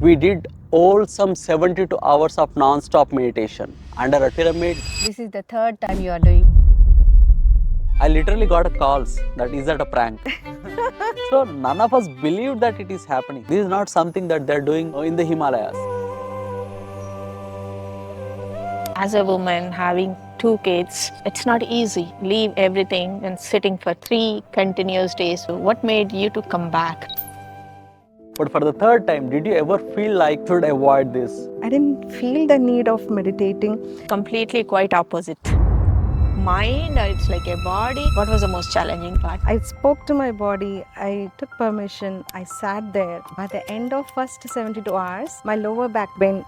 We did all some 72 hours of non-stop meditation under a pyramid. This is the third time you are doing. I literally got a calls that is that a prank. So none of us believed that it is happening. This is not something that they're doing in the Himalayas. As a woman having two kids, it's not easy. Leave everything and sitting for 3 continuous days. What made you to come back? But for the third time, did you ever feel like should avoid this? I didn't feel the need of meditating. Completely quite opposite. Mind, it's like a body. What was the most challenging part? I spoke to my body, I took permission, I sat there. By the end of first 72 hours, my lower back pain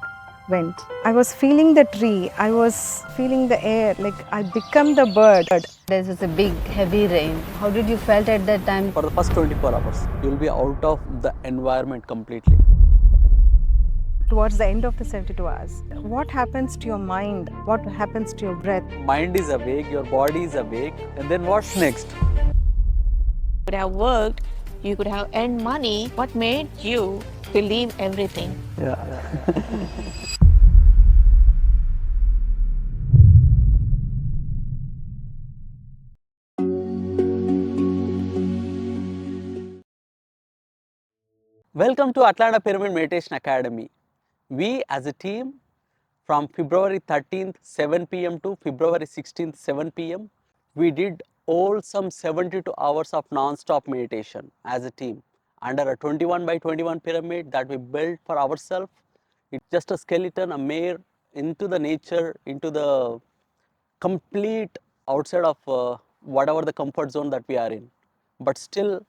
went. I was feeling the tree, I was feeling the air, like I become the bird. There was a big heavy rain. How did you felt at that time? For the first 24 hours, you'll be out of the environment completely. Towards the end of the 72 hours, what happens to your mind? What happens to your breath? Mind is awake, your body is awake, and then what's next? You could have worked, you could have earned money. What made you to leave everything? Yeah. Welcome to Atlanta Pyramid Meditation Academy. We as a team from February 13th 7 p.m. to February 16th 7 p.m. we did all some 72 hours of non-stop meditation as a team under a 21 by 21 pyramid that we built for ourselves. It's just a skeleton, a mare into the nature, into the complete outside of whatever the comfort zone that we are in. But still,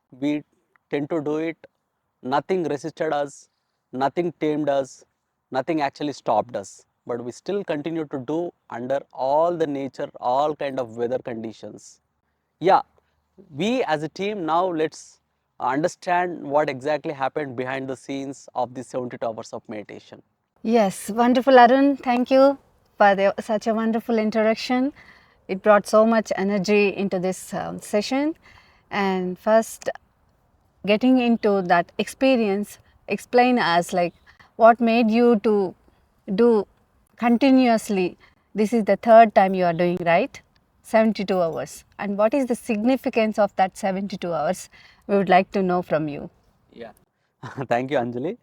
we tend to do it. Nothing resisted us, nothing tamed us, nothing actually stopped us. But we still continue to do under all the nature, all kind of weather conditions. Yeah, we as a team now let's understand what exactly happened behind the scenes of these 72 hours of meditation. Yes, wonderful Arun. Thank you for such a wonderful introduction. It brought so much energy into this session. And first, getting into that experience, explain us like what made you to do continuously. This is the third time you are doing, right? 72 hours. And what is the significance of that 72 hours? We would like to know from you. Yeah, thank you, Anjali.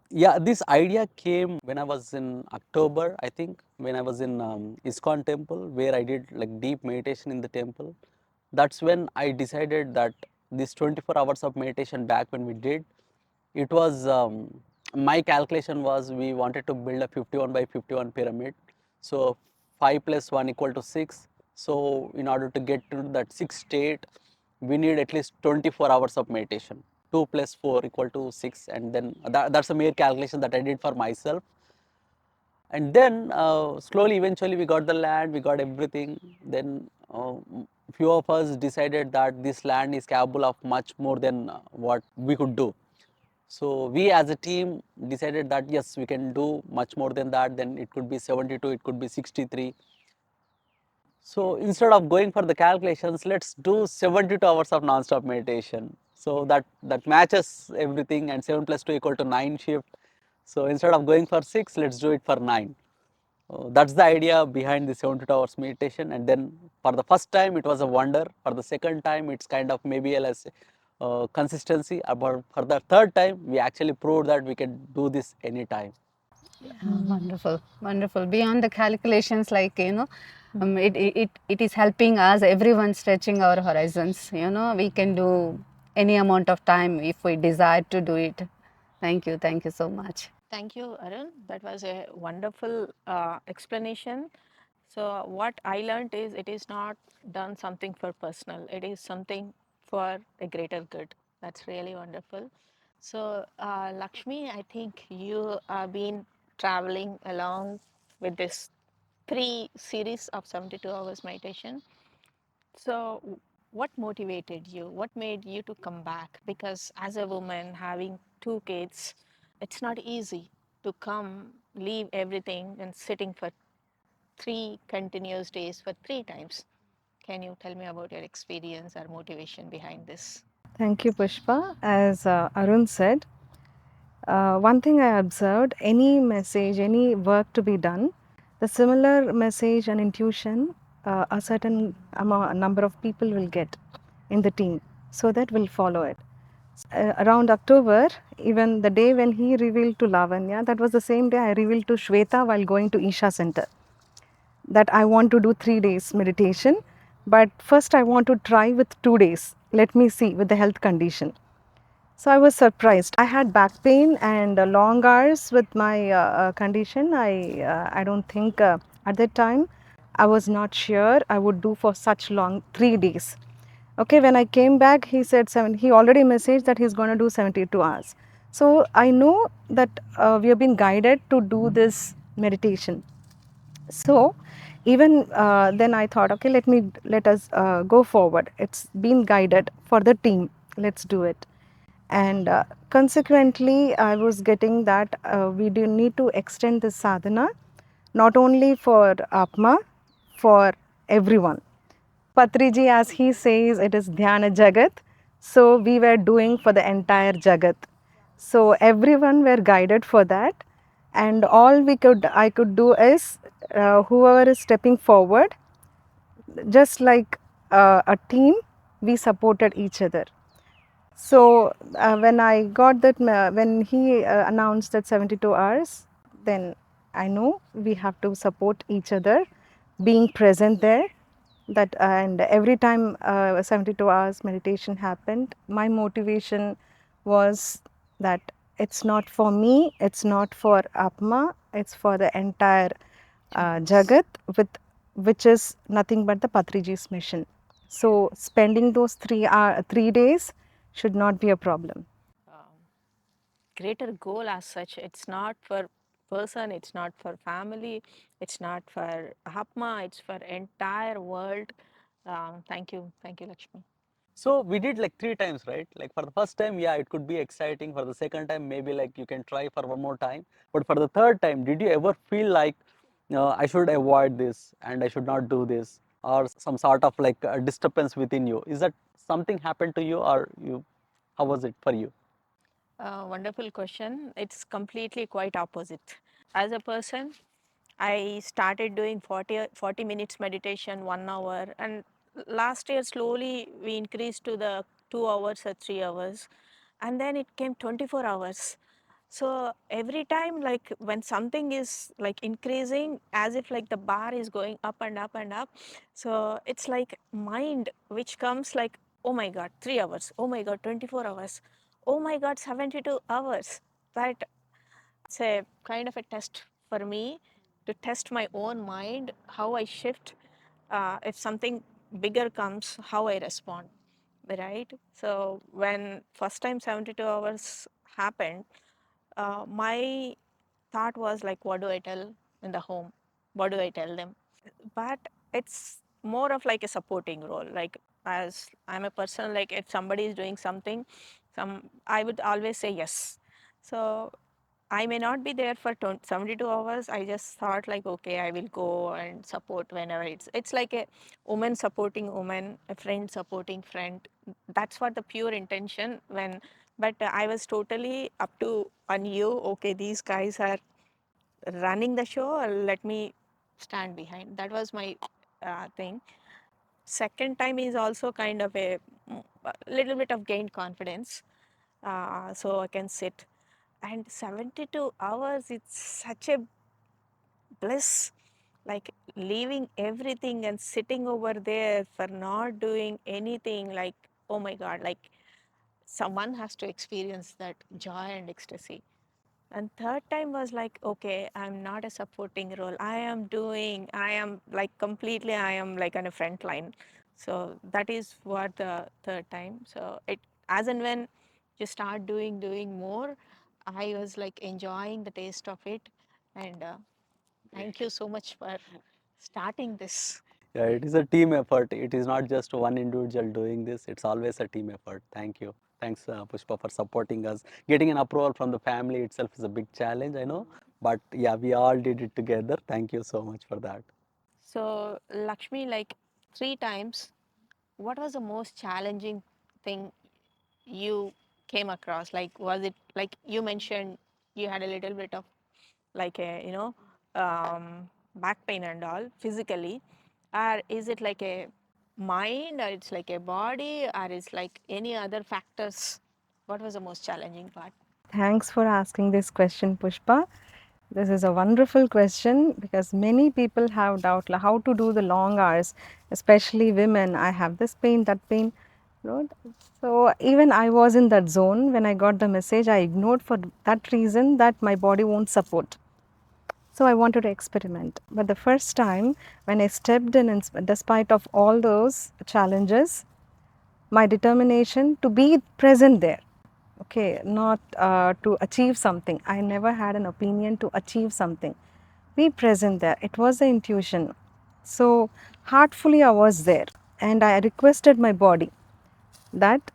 Yeah, this idea came when I was in October, I think, when I was in ISKCON temple, where I did like deep meditation in the temple. That's when I decided that this 24 hours of meditation back when we did, it was, my calculation was we wanted to build a 51 by 51 pyramid. So 5 plus 1 equal to 6. So in order to get to that 6th state, we need at least 24 hours of meditation. 2 plus 4 equal to 6, and then that's a mere calculation that I did for myself. And then slowly eventually we got the land, we got everything. Then few of us decided that this land is capable of much more than what we could do. So we as a team decided that yes, we can do much more than that. Then it could be 72, it could be 63. So instead of going for the calculations, let's do 72 hours of non-stop meditation. So that matches everything, and 7 plus 2 equal to 9 shift. So instead of going for 6, let's do it for 9. That's the idea behind the 72 hours meditation. And then for the first time, it was a wonder. For the second time, it's kind of maybe a less consistency. But for the third time, we actually proved that we can do this anytime. Wonderful, wonderful. Beyond the calculations, like it is helping us. Everyone stretching our horizons. We can do any amount of time if we desire to do it. Thank you so much. Thank you, Arun. That was a wonderful explanation. So, what I learned is it is not done something for personal, it is something for a greater good. That's really wonderful. So, Lakshmi, I think you have been traveling along with this 3 series of 72 hours meditation. So, what motivated you? What made you to come back? Because as a woman having two kids, it's not easy to come, leave everything, and sitting for 3 continuous days for 3 times. Can you tell me about your experience or motivation behind this? Thank you, Pushpa. As Arun said, One thing I observed, any message, any work to be done, the similar message and intuition, a certain number of people will get in the team, so that will follow it. Around October, even the day when he revealed to Lavanya, that was the same day I revealed to Shweta while going to Isha Center that I want to do 3 days meditation, but first I want to try with 2 days. Let me see with the health condition. So I was surprised. I had back pain and long hours with my condition. I don't think at that time I was not sure I would do for such long 3 days. Okay, when I came back, he said he already messaged that he's going to do 72 hours. So I know that we have been guided to do this meditation. So even then I thought, okay, let us go forward. It's been guided for the team. Let's do it. And consequently, I was getting that we do need to extend this sadhana not only for Atma, for everyone. Patriji, as he says, it is Dhyana Jagat. So we were doing for the entire Jagat. So everyone were guided for that, and all I could do is whoever is stepping forward, just like a team, we supported each other. So when I got that, when he announced that 72 hours, then I know we have to support each other, being present there. That and every time 72 hours meditation happened, my motivation was that it's not for me, it's not for Atma, it's for the entire Jagat, with which is nothing but the Patriji's mission. So spending those 3 days should not be a problem. Greater goal as such. It's not for person, it's not for family, it's not for Atma, it's for entire world. Thank you, Lakshmi. So we did like 3 times, right? Like for the first time, yeah, it could be exciting. For the second time, maybe like you can try for one more time. But for the third time, did you ever feel like I should avoid this and I should not do this, or some sort of like a disturbance within you? Is that something happened to you, or you? How was it for you? Wonderful question. It's completely quite opposite. As a person, I started doing 40 minutes meditation, 1 hour, and last year slowly we increased to the 2 hours or 3 hours, and then it came 24 hours. So every time, like when something is like increasing, as if like the bar is going up and up and up, so it's like mind which comes like, oh my God, 3 hours, oh my God, 24 hours, oh my God, 72 hours. That it's a kind of a test for me to test my own mind, how I shift. If something bigger comes, how I respond, right? So when first time 72 hours happened, my thought was like, what do I tell in the home? What do I tell them? But it's more of like a supporting role. Like as I'm a person, like if somebody is doing something, I would always say yes. So I may not be there for 72 hours. I just thought like, okay, I will go and support whenever it's like a woman supporting woman, a friend supporting friend. That's what the pure intention when, but I was totally up to on you. Okay, these guys are running the show. Let me stand behind. That was my thing. Second time is also kind of a little bit of gained confidence, so I can sit. And 72 hours, it's such a bliss, like leaving everything and sitting over there for not doing anything. Like, oh my God, like someone has to experience that joy and ecstasy. And third time was like, okay, I'm not a supporting role. I am like completely, I am like on a front line. So that is what the third time. So it, as and when you start doing more, I was like enjoying the taste of it. And thank you so much for starting this. Yeah, it is a team effort. It is not just one individual doing this. It's always a team effort. Thank you. Thanks, Pushpa, for supporting us. Getting an approval from the family itself is a big challenge, I know. But yeah, we all did it together. Thank you so much for that. So, Lakshmi, like 3 times, what was the most challenging thing you came across? Like, was it like you mentioned you had a little bit of like a, back pain and all physically, or is it like a mind, or it's like a body, or it's like any other factors? What was the most challenging part? Thanks for asking this question, Pushpa. This is a wonderful question because many people have doubt like how to do the long hours, especially women. I have this pain, that pain. You know. So even I was in that zone when I got the message. I ignored for that reason that my body won't support. So I wanted to experiment. But the first time when I stepped in despite of all those challenges, my determination to be present there, okay, not to achieve something. I never had an opinion to achieve something. Be present there. It was the intuition. So heartfully I was there and I requested my body that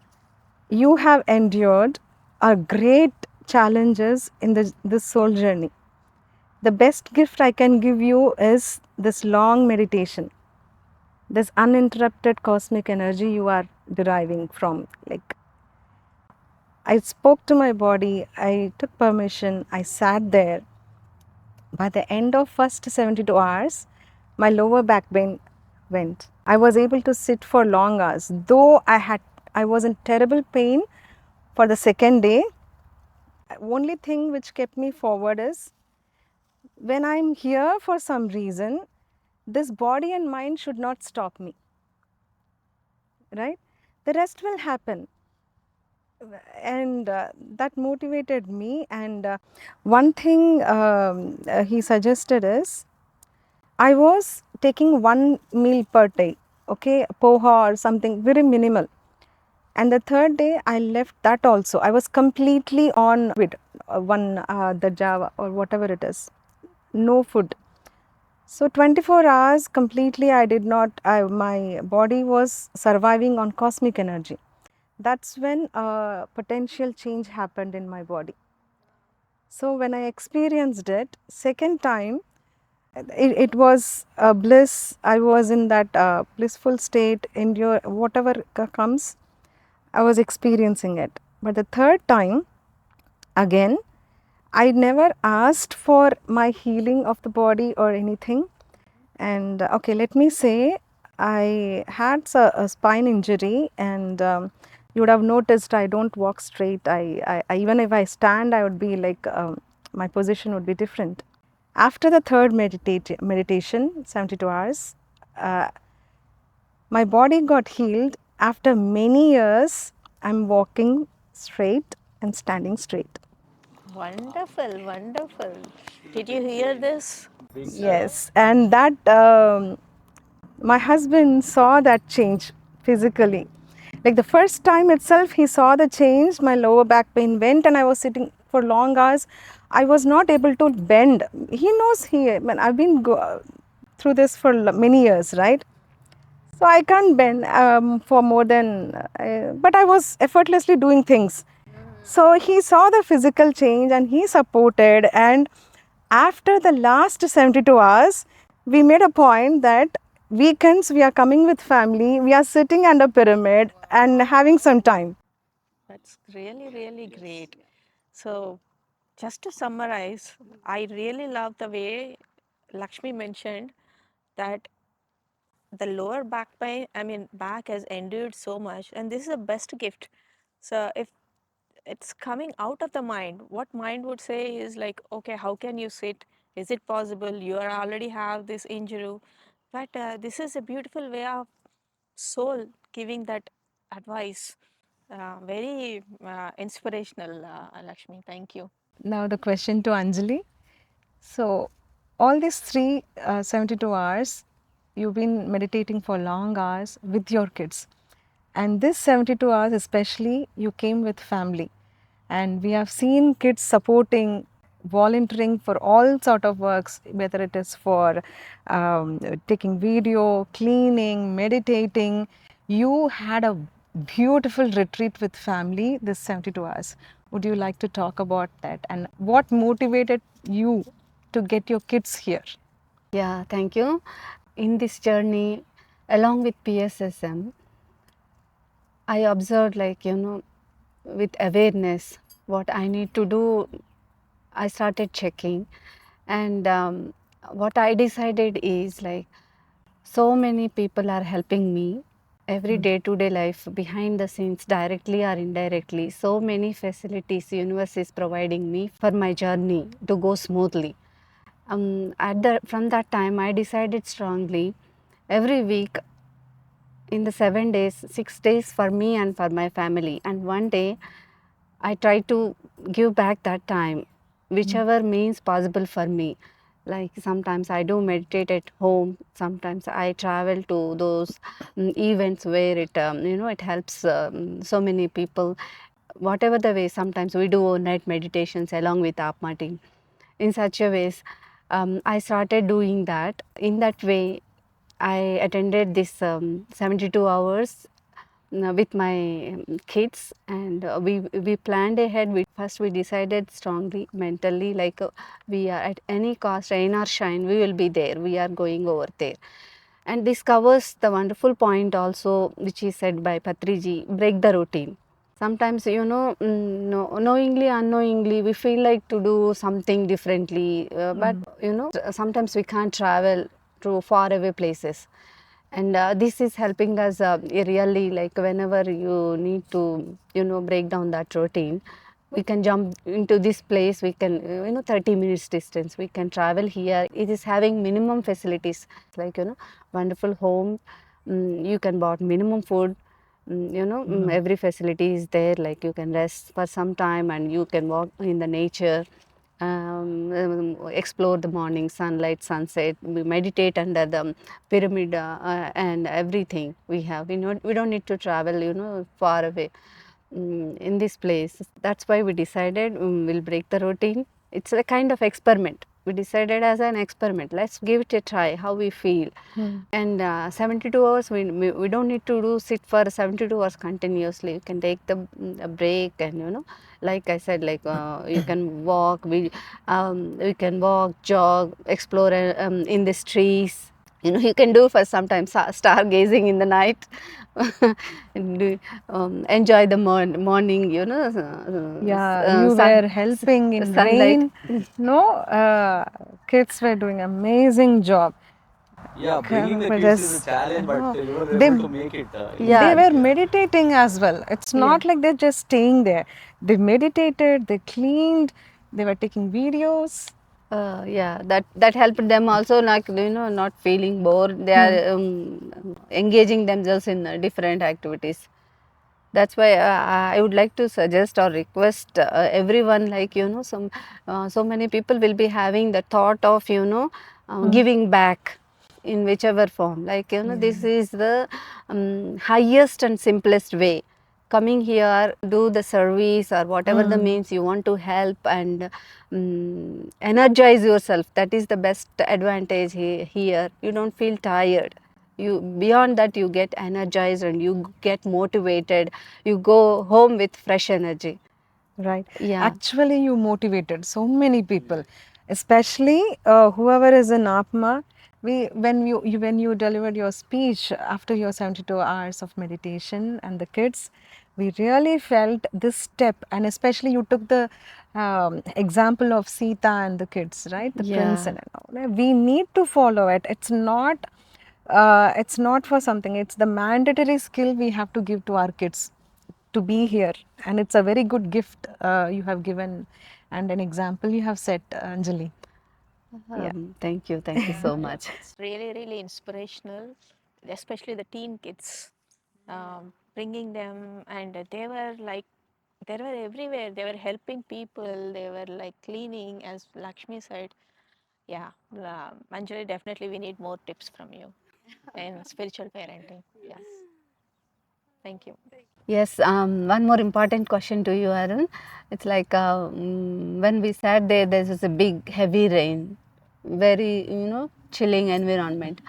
you have endured a great challenges in this soul journey. The best gift I can give you is this long meditation, this uninterrupted cosmic energy you are deriving from. Like, I spoke to my body, I took permission, I sat there. By the end of first 72 hours, my lower back pain went. I was able to sit for long hours. Though I was in terrible pain for the second day, only thing which kept me forward is when I'm here for some reason, this body and mind should not stop me, right? The rest will happen. And that motivated me. And one thing he suggested is, I was taking one meal per day, okay, poha or something very minimal. And the third day I left that also. I was completely on with the Java or whatever it is, no food. So 24 hours completely I did not, my body was surviving on cosmic energy. That's when a potential change happened in my body. So when I experienced it, second time, it was a bliss. I was in that blissful state, endure whatever comes, I was experiencing it. But the third time, again, I never asked for my healing of the body or anything. And okay, let me say, I had a spine injury, and you would have noticed I don't walk straight. I even if I stand, I would be like, my position would be different. After the third meditation, 72 hours, uh, my body got healed. After many years, I'm walking straight and standing straight. Wonderful, wonderful. Did you hear this? Yes, and that my husband saw that change physically. Like the first time itself, he saw the change. My lower back pain went, and I was sitting for long hours. I was not able to bend. He knows I've been through this for many years, right? So I can't bend for more than, but I was effortlessly doing things. So he saw the physical change and he supported. And after the last 72 hours, we made a point that weekends we are coming with family, we are sitting under pyramid and having some time. That's really, really great. So, just to summarize, I really love the way Lakshmi mentioned that the lower back pain, I mean, back has endured so much, and this is the best gift. So, if it's coming out of the mind, what mind would say is like, okay, how can you sit? Is it possible? You are already have this injury. But this is a beautiful way of soul giving that advice. Very inspirational, Lakshmi. Thank you. Now the question to Anjali. So all these 72 hours, you've been meditating for long hours with your kids. And this 72 hours especially, you came with family. And we have seen kids supporting, volunteering for all sort of works, whether it is for taking video, cleaning, meditating. You had a beautiful retreat with family this 72 hours. Would you like to talk about that and what motivated you to get your kids here? Yeah, thank you. In this journey, along with PSSM, I observed, like, with awareness, what I need to do, I started checking. And what I decided is like, so many people are helping me every day to day life, behind the scenes, directly or indirectly. So many facilities universe is providing me for my journey to go smoothly. From that time, I decided strongly, every week, in the 7 days, 6 days for me and for my family, and one day I try to give back that time, whichever means possible for me. Like sometimes I do meditate at home. Sometimes I travel to those events where it helps so many people. Whatever the way, sometimes we do overnight meditations along with Atma team. In such a ways, I started doing that. In that way, I attended this 72 hours with my kids, and we planned ahead. We decided strongly mentally, like we are at any cost, rain or shine, we will be there, we are going over there. And this covers the wonderful point also which is said by Patriji, break the routine. Sometimes, no, knowingly, unknowingly, we feel like to do something differently, but sometimes we can't travel to far away places. And this is helping us really, like whenever you need to, break down that routine, we can jump into this place, we can, 30 minutes distance, we can travel here. It is having minimum facilities, like, wonderful home, you can buy minimum food, every facility is there, like you can rest for some time and you can walk in the nature, explore the morning sunlight, sunset, we meditate under the pyramid, and everything we have. We don't need to travel, far away in this place. That's why we decided we'll break the routine. It's a kind of experiment. We decided as an experiment. Let's give it a try, how we feel. And 72 hours, we don't need to do sit for 72 hours continuously. You can take a break, and like I said, like you can walk. We can walk, jog, explore in these trees. You can do for sometimes stargazing in the night. And enjoy the morning, Yeah, you were helping in sunlight. rain. No, kids were doing amazing job. Yeah, bringing the But kids is a this- challenge, but oh, you were they able to make it. they Yeah. were meditating as well. It's not like they're just staying there. They meditated, they cleaned, they were taking videos. Yeah, that helped them also, like not feeling bored. They are engaging themselves in different activities. That's why I would like to suggest or request everyone, like so many people will be having the thought of giving back in whichever form. Like this is the highest and simplest way. Coming here, do the service or whatever the means you want to help, and energize yourself. That is the best advantage here. You don't feel tired. You, beyond that, you get energized and you get motivated. You go home with fresh energy. Right. Yeah. Actually, you motivated so many people, especially whoever is in Atma. When you delivered your speech after your 72 hours of meditation and the kids, we really felt this step, and especially you took the example of Sita and the kids, right? The prince Yeah. and all. We need to follow it. It's not for something. It's the mandatory skill we have to give to our kids to be here, and it's a very good gift you have given and an example you have set, Anjali. Yeah. Thank you. Thank you so much. It's really, really inspirational, especially the teen kids. Bringing them, and they were everywhere. They were helping people. They were like cleaning, as Lakshmi said. Yeah, Manjari, definitely we need more tips from you in spiritual parenting. Yes, thank you. Yes, one more important question to you, Arun. It's like when we sat there, there was a big, heavy rain, very, chilling environment.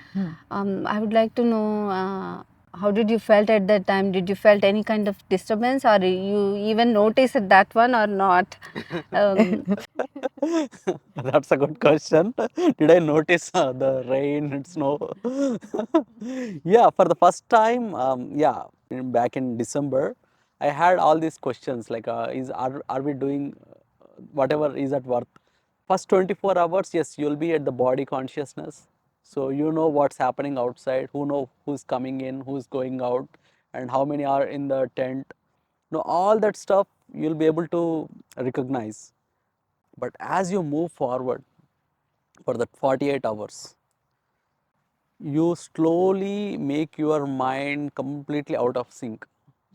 I would like to know how did you felt at that time? Did you felt any kind of disturbance, or you even noticed that one or not? Um, That's a good question. Did I notice the rain and snow? Yeah, for the first time, back in December, I had all these questions like, are we doing whatever is at worth? First 24 hours, yes, you'll be at the body consciousness. So you know what's happening outside, who know who's coming in, who's going out, and how many are in the tent. Know all that stuff you'll be able to recognize. But as you move forward for that 48 hours, you slowly make your mind completely out of sync.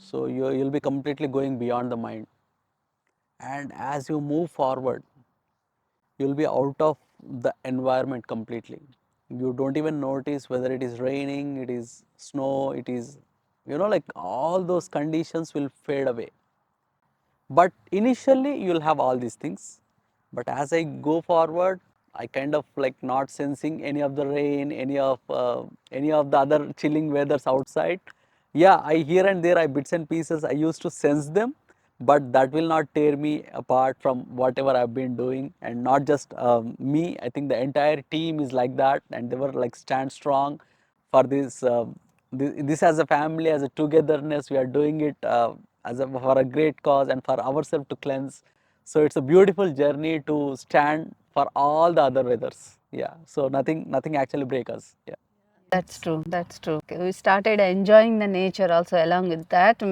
So you'll be completely going beyond the mind. And as you move forward, you'll be out of the environment completely. You don't even notice whether it is raining, it is snow, it is, like all those conditions will fade away. But initially you'll have all these things, but as I go forward, I kind of like not sensing any of the rain, any of the other chilling weathers outside. Yeah, I here and there, I bits and pieces, I used to sense them, but that will not tear me apart from whatever I've been doing. And not just me, I think the entire team is like that, and they were like stand strong for this as a family, as a togetherness. We are doing it for a great cause and for ourselves to cleanse. So it's a beautiful journey to stand for all the other weathers. Yeah. So nothing actually break us. Yeah. That's true. That's true. Okay, we started enjoying the nature also along with that,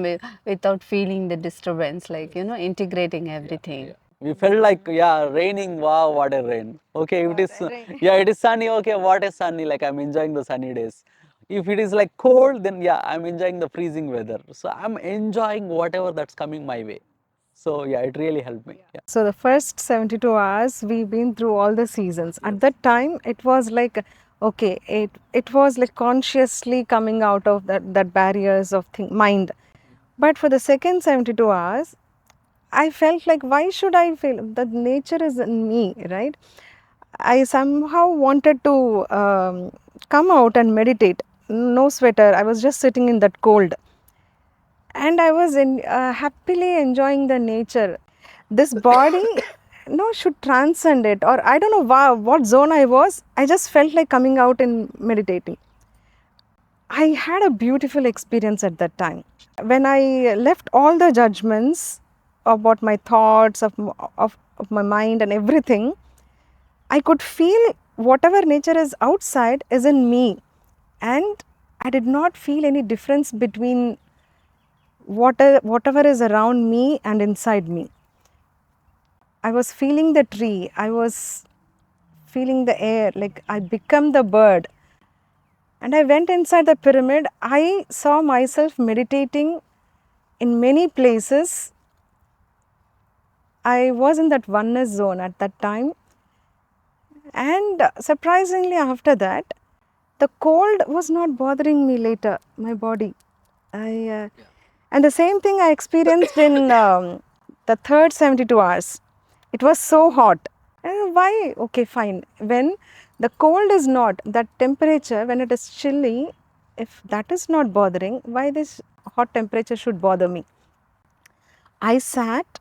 without feeling the disturbance, like, integrating everything. We felt like, yeah, raining. Wow, what a rain. Okay, if it is, yeah, it is sunny. Okay, what is sunny? Like I'm enjoying the sunny days. If it is like cold, then yeah, I'm enjoying the freezing weather. So I'm enjoying whatever that's coming my way. So yeah, it really helped me. Yeah. So the first 72 hours, we've been through all the seasons. At that time, it was like, okay, it was like consciously coming out of that barriers of mind. But for the second 72 hours, I felt like, why should I feel that nature is in me, right? I somehow wanted to come out and meditate. No sweater. I was just sitting in that cold, and I was happily enjoying the nature. This body, no, should transcend it, or I don't know what zone I was. I just felt like coming out and meditating. I had a beautiful experience at that time. When I left all the judgments about my thoughts, of my mind and everything, I could feel whatever nature is outside is in me. And I did not feel any difference between whatever is around me and inside me. I was feeling the tree, I was feeling the air, like I become the bird. And I went inside the pyramid. I saw myself meditating in many places. I was in that oneness zone at that time. And surprisingly, after that, the cold was not bothering me later, my body. And the same thing I experienced in the third 72 hours. It was so hot. Why? Okay, fine. When the cold is not, that temperature, when it is chilly, if that is not bothering, why this hot temperature should bother me? I sat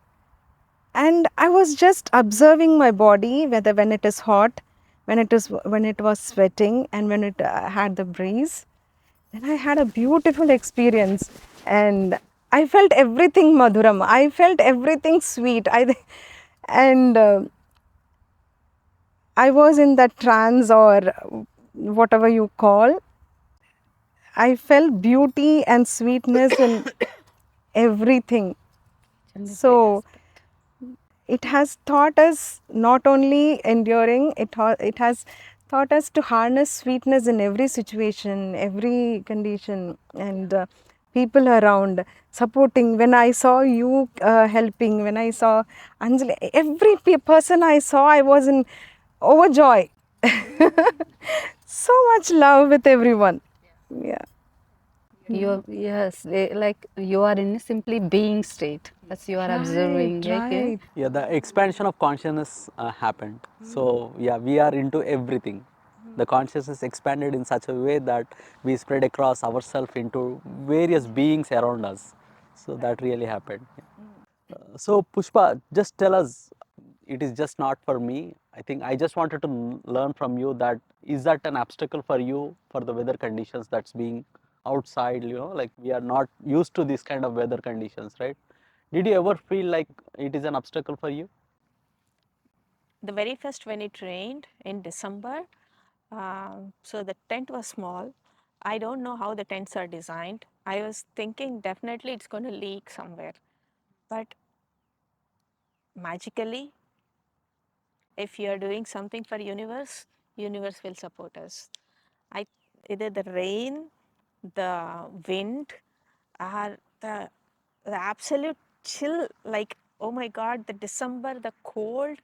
and I was just observing my body, whether when it is hot, when it was sweating, and when it had the breeze. Then I had a beautiful experience, and I felt everything madhuram. I felt everything sweet. And I was in that trance, or whatever you call. I felt beauty and sweetness in everything. So it has taught us not only enduring, it has taught us to harness sweetness in every situation, every condition, and people around supporting. When I saw you helping, when I saw Anjali, every person I saw, I was in overjoy. So much love with everyone. Yeah. Yes, like you are in a simply being state. That's you are observing. Right. Yeah, the expansion of consciousness happened. So yeah, we are into everything. The consciousness expanded in such a way that we spread across ourselves into various beings around us. So that really happened. So Pushpa, just tell us, it is just not for me. I think I just wanted to learn from you that is that an obstacle for you for the weather conditions that's being outside, like we are not used to this kind of weather conditions, right? Did you ever feel like it is an obstacle for you? The very first when it rained in December, so the tent was small. I don't know how the tents are designed. I was thinking definitely it's going to leak somewhere. But magically, if you are doing something for universe will support us. I either the rain, the wind, or the absolute chill, like oh my god, the December, the cold.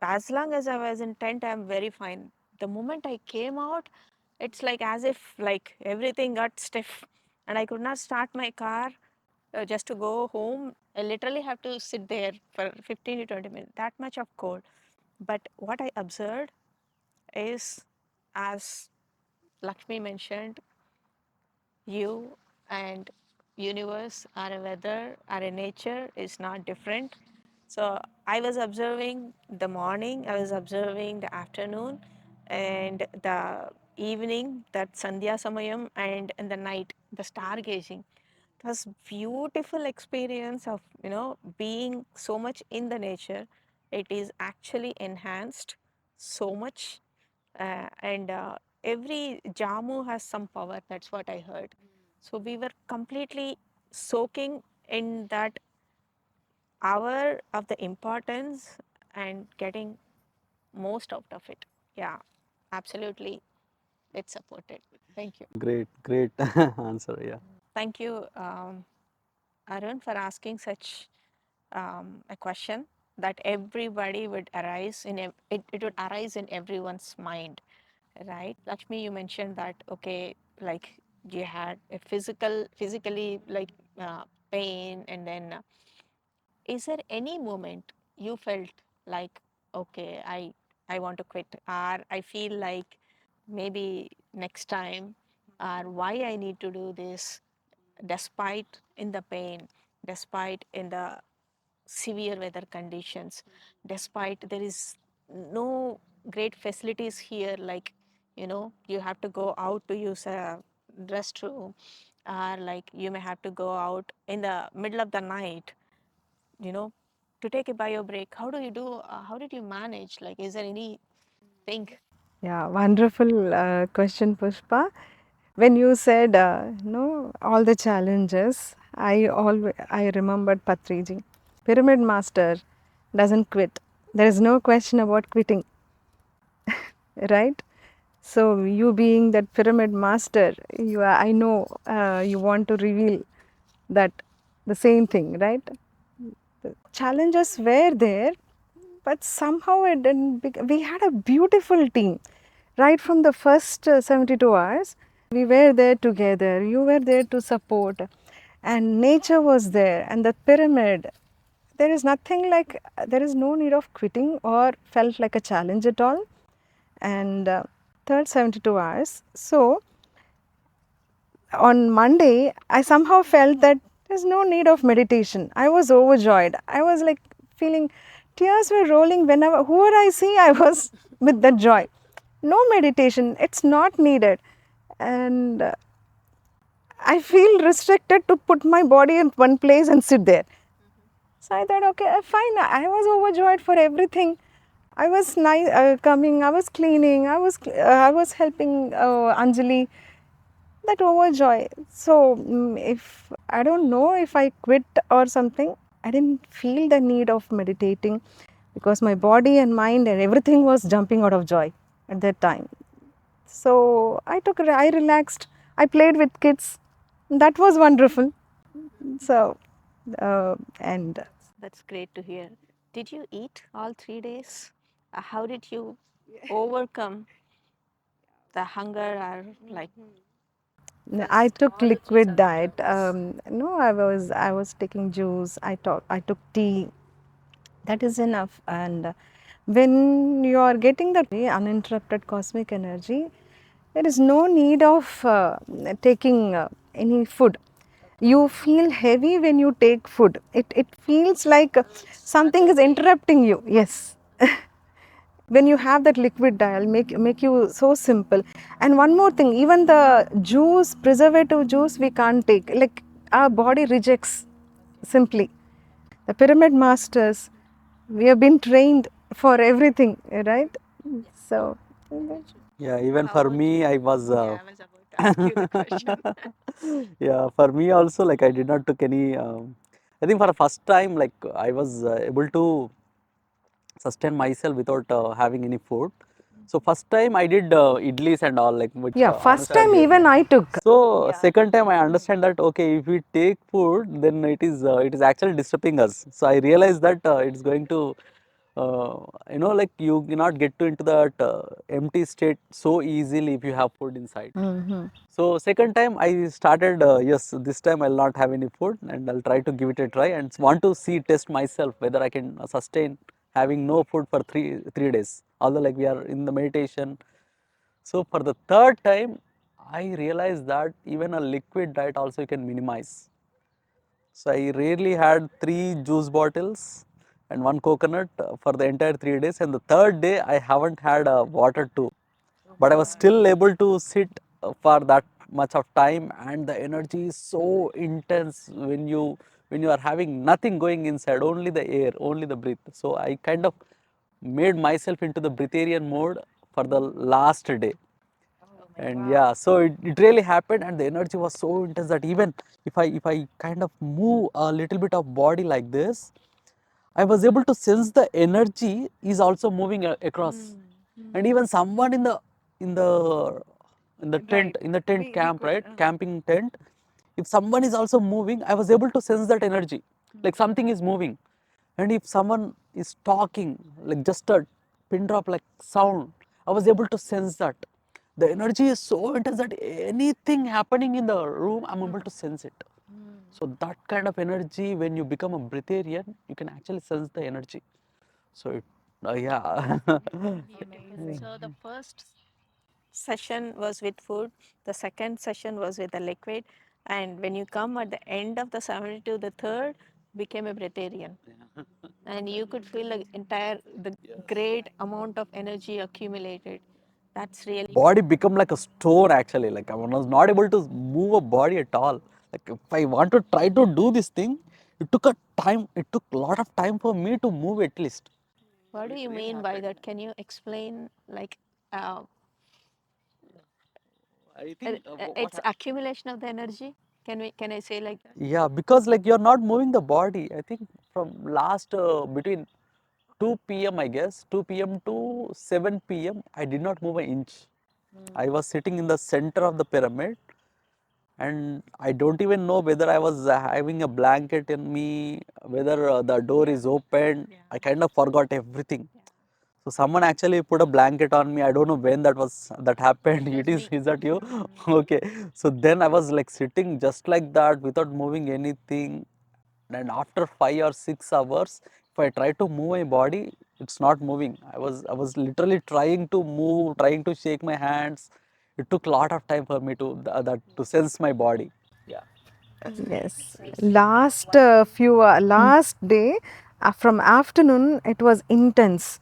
As long as I was in tent, I'm very fine. The moment I came out, it's like as if like everything got stiff, and I could not start my car just to go home. I literally have to sit there for 15 to 20 minutes. That much of cold. But what I observed is, as Lakshmi mentioned, you and universe or a weather or a nature is not different. So I was observing the morning, I was observing the afternoon and the evening, that Sandhya Samayam, and in the night, the stargazing. It was beautiful experience of being so much in the nature. It is actually enhanced so much, and every jamu has some power. That's what I heard. So we were completely soaking in that hour of the importance and getting most out of it. Yeah, absolutely. It's supported. Thank you. Great, great answer. Yeah. Thank you, Arun, for asking such a question that everybody would arise in it would arise in everyone's mind, right? Lakshmi, you mentioned that okay, like you had a physically like pain, and then is there any moment you felt like okay, I want to quit, or I feel like maybe next time, or why I need to do this despite in the pain, despite in the severe weather conditions, despite there is no great facilities here, like you have to go out to use a restroom, or like you may have to go out in the middle of the night, you know to take a bio break. How do you do how did you manage, like is there anything? Yeah, wonderful question, Pushpa. When you said no, all the challenges, I remembered Patriji. Pyramid master doesn't quit. There is no question about quitting, right? So you being that pyramid master, I know you want to reveal that the same thing, right? The challenges were there, but somehow it didn't. We had a beautiful team, right from the first 72 hours. We were there together. You were there to support, and nature was there, and the pyramid. There is nothing like, there is no need of quitting or felt like a challenge at all. And third 72 hours. So on Monday, I somehow felt that there's no need of meditation. I was overjoyed. I was like feeling tears were rolling whenever, whoever I see, I was with that joy. No meditation, it's not needed. And I feel restricted to put my body in one place and sit there. So I thought, okay, fine. I was overjoyed for everything. I was coming. I was cleaning. I was helping Anjali. That overjoy. So if I don't know if I quit or something, I didn't feel the need of meditating because my body and mind and everything was jumping out of joy at that time. So I relaxed. I played with kids. That was wonderful. So and That's great to hear. Did you eat all 3 days? How did you overcome the hunger, or like I first took all the three liquid diet. 72 hours? No, I was taking juice. I took tea. That is enough. And when you are getting that uninterrupted cosmic energy, there is no need of taking any food. You feel heavy when you take food. It feels like something is interrupting you. Yes. when you have that liquid diet, make you so simple. And one more thing, even the juice, preservative juice, we can't take. Like our body rejects simply. The pyramid masters, we have been trained for everything, right? So, Yeah, even How for about me, you? I was. Yeah, I was about to ask you the question. Yeah, for me also, like I did not took any. I think for the first time, like I was able to sustain myself without having any food. So first time I did idlis and all, like which yeah, first Anusha time gave me. even I took. So Yeah. second time I understand that okay, if we take food, then it is actually disturbing us. So I realized that it's going to, like you cannot get to into that empty state so easily if you have food inside. So second time I started, yes, this time I'll not have any food and I'll try to give it a try and want to see, test myself whether I can sustain having no food for three days. Although like we are in the meditation. So for the third time, I realized that even a liquid diet also you can minimize. So I rarely had 3 juice bottles and 1 coconut for the entire 3 days. And the third day I haven't had water too, but I was still able to sit for that much of time, and the energy is so intense when you are having nothing going inside, only the air, only the breath. So I kind of made myself into the breatharian mode for the last day. And yeah, so it really happened, and the energy was so intense that even if I kind of move a little bit of body like this, I was able to sense the energy is also moving across. And even someone in the in the tent, in the tent camp, right, camping tent, if someone is also moving, I was able to sense that energy, like something is moving. And if someone is talking, like just a pin drop like sound, I was able to sense that the energy is so intense that anything happening in the room, I'm able to sense it. So that kind of energy, when you become a breatharian, you can actually sense the energy. So yeah. So the first session was with food, the second session was with the liquid, and when you come at the end of the 72, the third became a breatharian. And you could feel the great amount of energy accumulated. That's really Body become like a stone actually. Like I was not able to move a body at all. Like if I want to try to do this thing, it took a lot of time for me to move at least. What do you mean by that? Can you explain, like, uh, I think it's accumulation of the energy? Can I say like that? yeah, because like you're not moving the body. I think from last between 2 p.m. I guess 2 p.m. to 7 p.m. I did not move an inch. I was sitting in the center of the pyramid, and I don't even know whether I was having a blanket in me, whether the door is open. I kind of forgot everything. So someone actually put a blanket on me. I don't know when that happened. It It was is me. is that you? Okay. So then I was like sitting just like that without moving anything. And after 5 or 6 hours, if I try to move my body, it's not moving. I was literally trying to move, trying to shake my hands. It took a lot of time for me to sense my body. Yeah. Yes, last day from afternoon it was intense.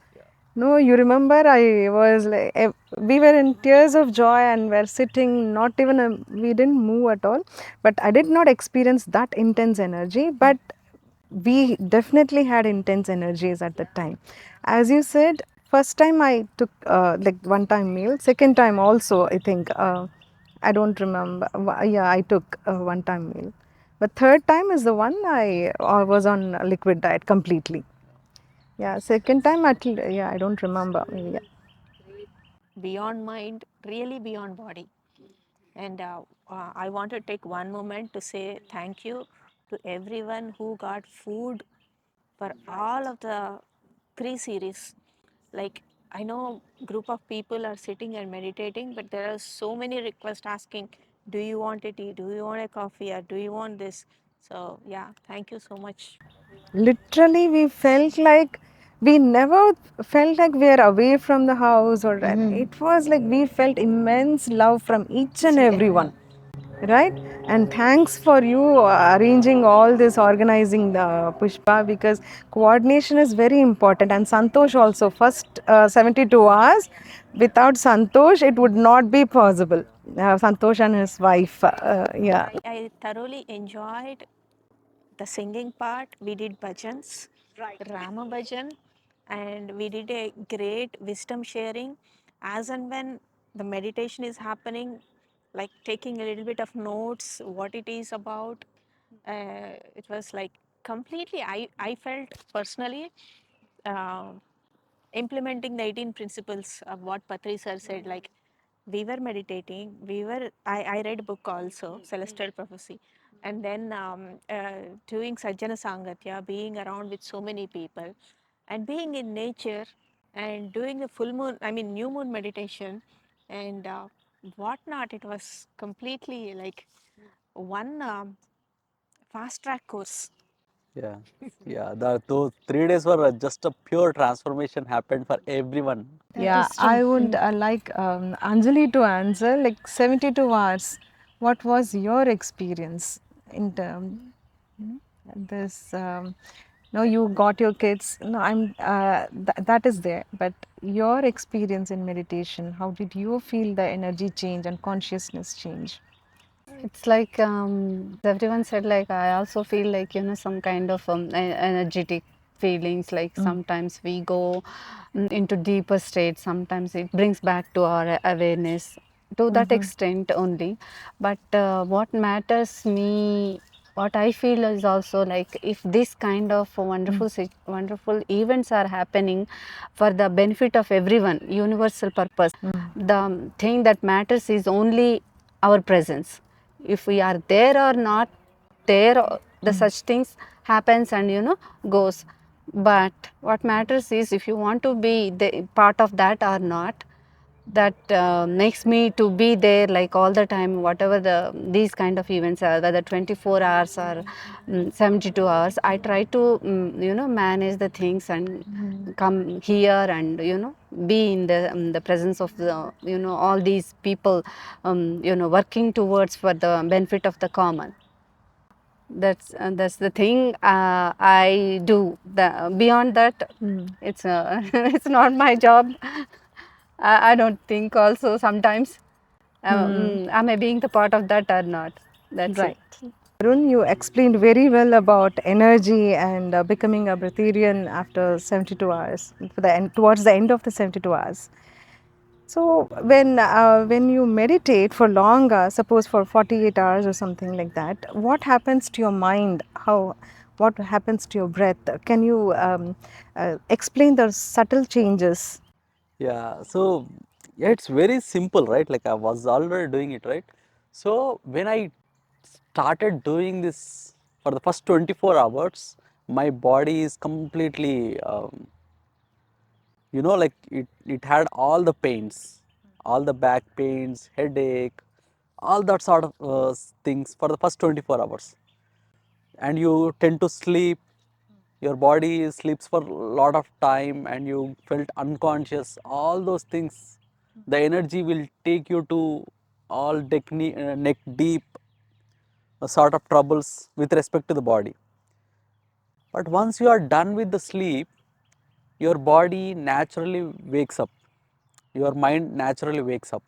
No, you remember I was like we were in tears of joy and were sitting not even we didn't move at all. But I did not experience that intense energy. But we definitely had intense energies at that time. As you said, first time I took like one time meal. Second time also I think. I don't remember. Yeah, I took a one-time meal. But third time is the one I was on a liquid diet completely. Yeah, second time yeah, I don't remember. Maybe, yeah. Beyond mind, really beyond body. And I want to take one moment to say thank you to everyone who got food for all of the 3 series. Like, I know group of people are sitting and meditating, but there are so many requests asking, do you want a tea? Do you want a coffee? Or do you want this? So yeah, thank you so much. Literally, we felt like we never felt like we are away from the house or that. It was like we felt immense love from each and every one. right? And thanks for you arranging all this, organizing the Pushpa, because coordination is very important. And Santosh also, first 72 hours, without Santosh, it would not be possible. Santosh and his wife, yeah. I thoroughly enjoyed the singing part. We did bhajans, Rama bhajan, and we did a great wisdom sharing. As and when the meditation is happening, like taking a little bit of notes, what it is about. It was like completely, I felt personally uh, implementing the 18 principles of what Patri sir said. Like we were meditating, I read a book also, Celestial Prophecy, and then doing Sajjana Sangatya, being around with so many people, and being in nature, and doing the full moon, I mean, new moon meditation, and whatnot. It was completely like one fast track course. Yeah, yeah. Those 3 days were just a pure transformation happened for everyone. That Yeah, is true. I would like Anjali to answer, like 72 hours. What was your experience in this? No, you got your kids. No, that is there. But your experience in meditation, how did you feel the energy change and consciousness change? It's like everyone said, like I also feel like, some kind of energetic feelings. Like sometimes we go into deeper states, sometimes it brings back to our awareness to that extent only. But what matters me, what I feel is also like if this kind of wonderful events are happening for the benefit of everyone, universal purpose, the thing that matters is only our presence. If we are there or not there, the such things happens and goes. But what matters is if you want to be the part of that or not. That makes me to be there like all the time, whatever these kind of events are, whether 24 hours or 72 hours. I try to manage the things and come here and be in the presence of the all these people working towards for the benefit of the common. That's the thing I do. Beyond that, it's it's not my job. I don't think also sometimes am I being the part of that or not. That's it. Right. Arun, you explained very well about energy and becoming a breatharian after 72 hours, for the end, towards the end of the 72 hours. So when you meditate for longer, suppose for 48 hours or something like that, what happens to your mind? What happens to your breath? Can you explain the subtle changes? Yeah, so yeah, it's very simple, right? Like I was already doing it, right? So when I started doing this for the first 24 hours, my body is completely, like it had all the pains, all the back pains, headache, all that sort of things for the first 24 hours. And you tend to sleep, your body sleeps for a lot of time and you felt unconscious, all those things. The energy will take you to all neck deep sort of troubles with respect to the body. But once you are done with the sleep, your body naturally wakes up, your mind naturally wakes up.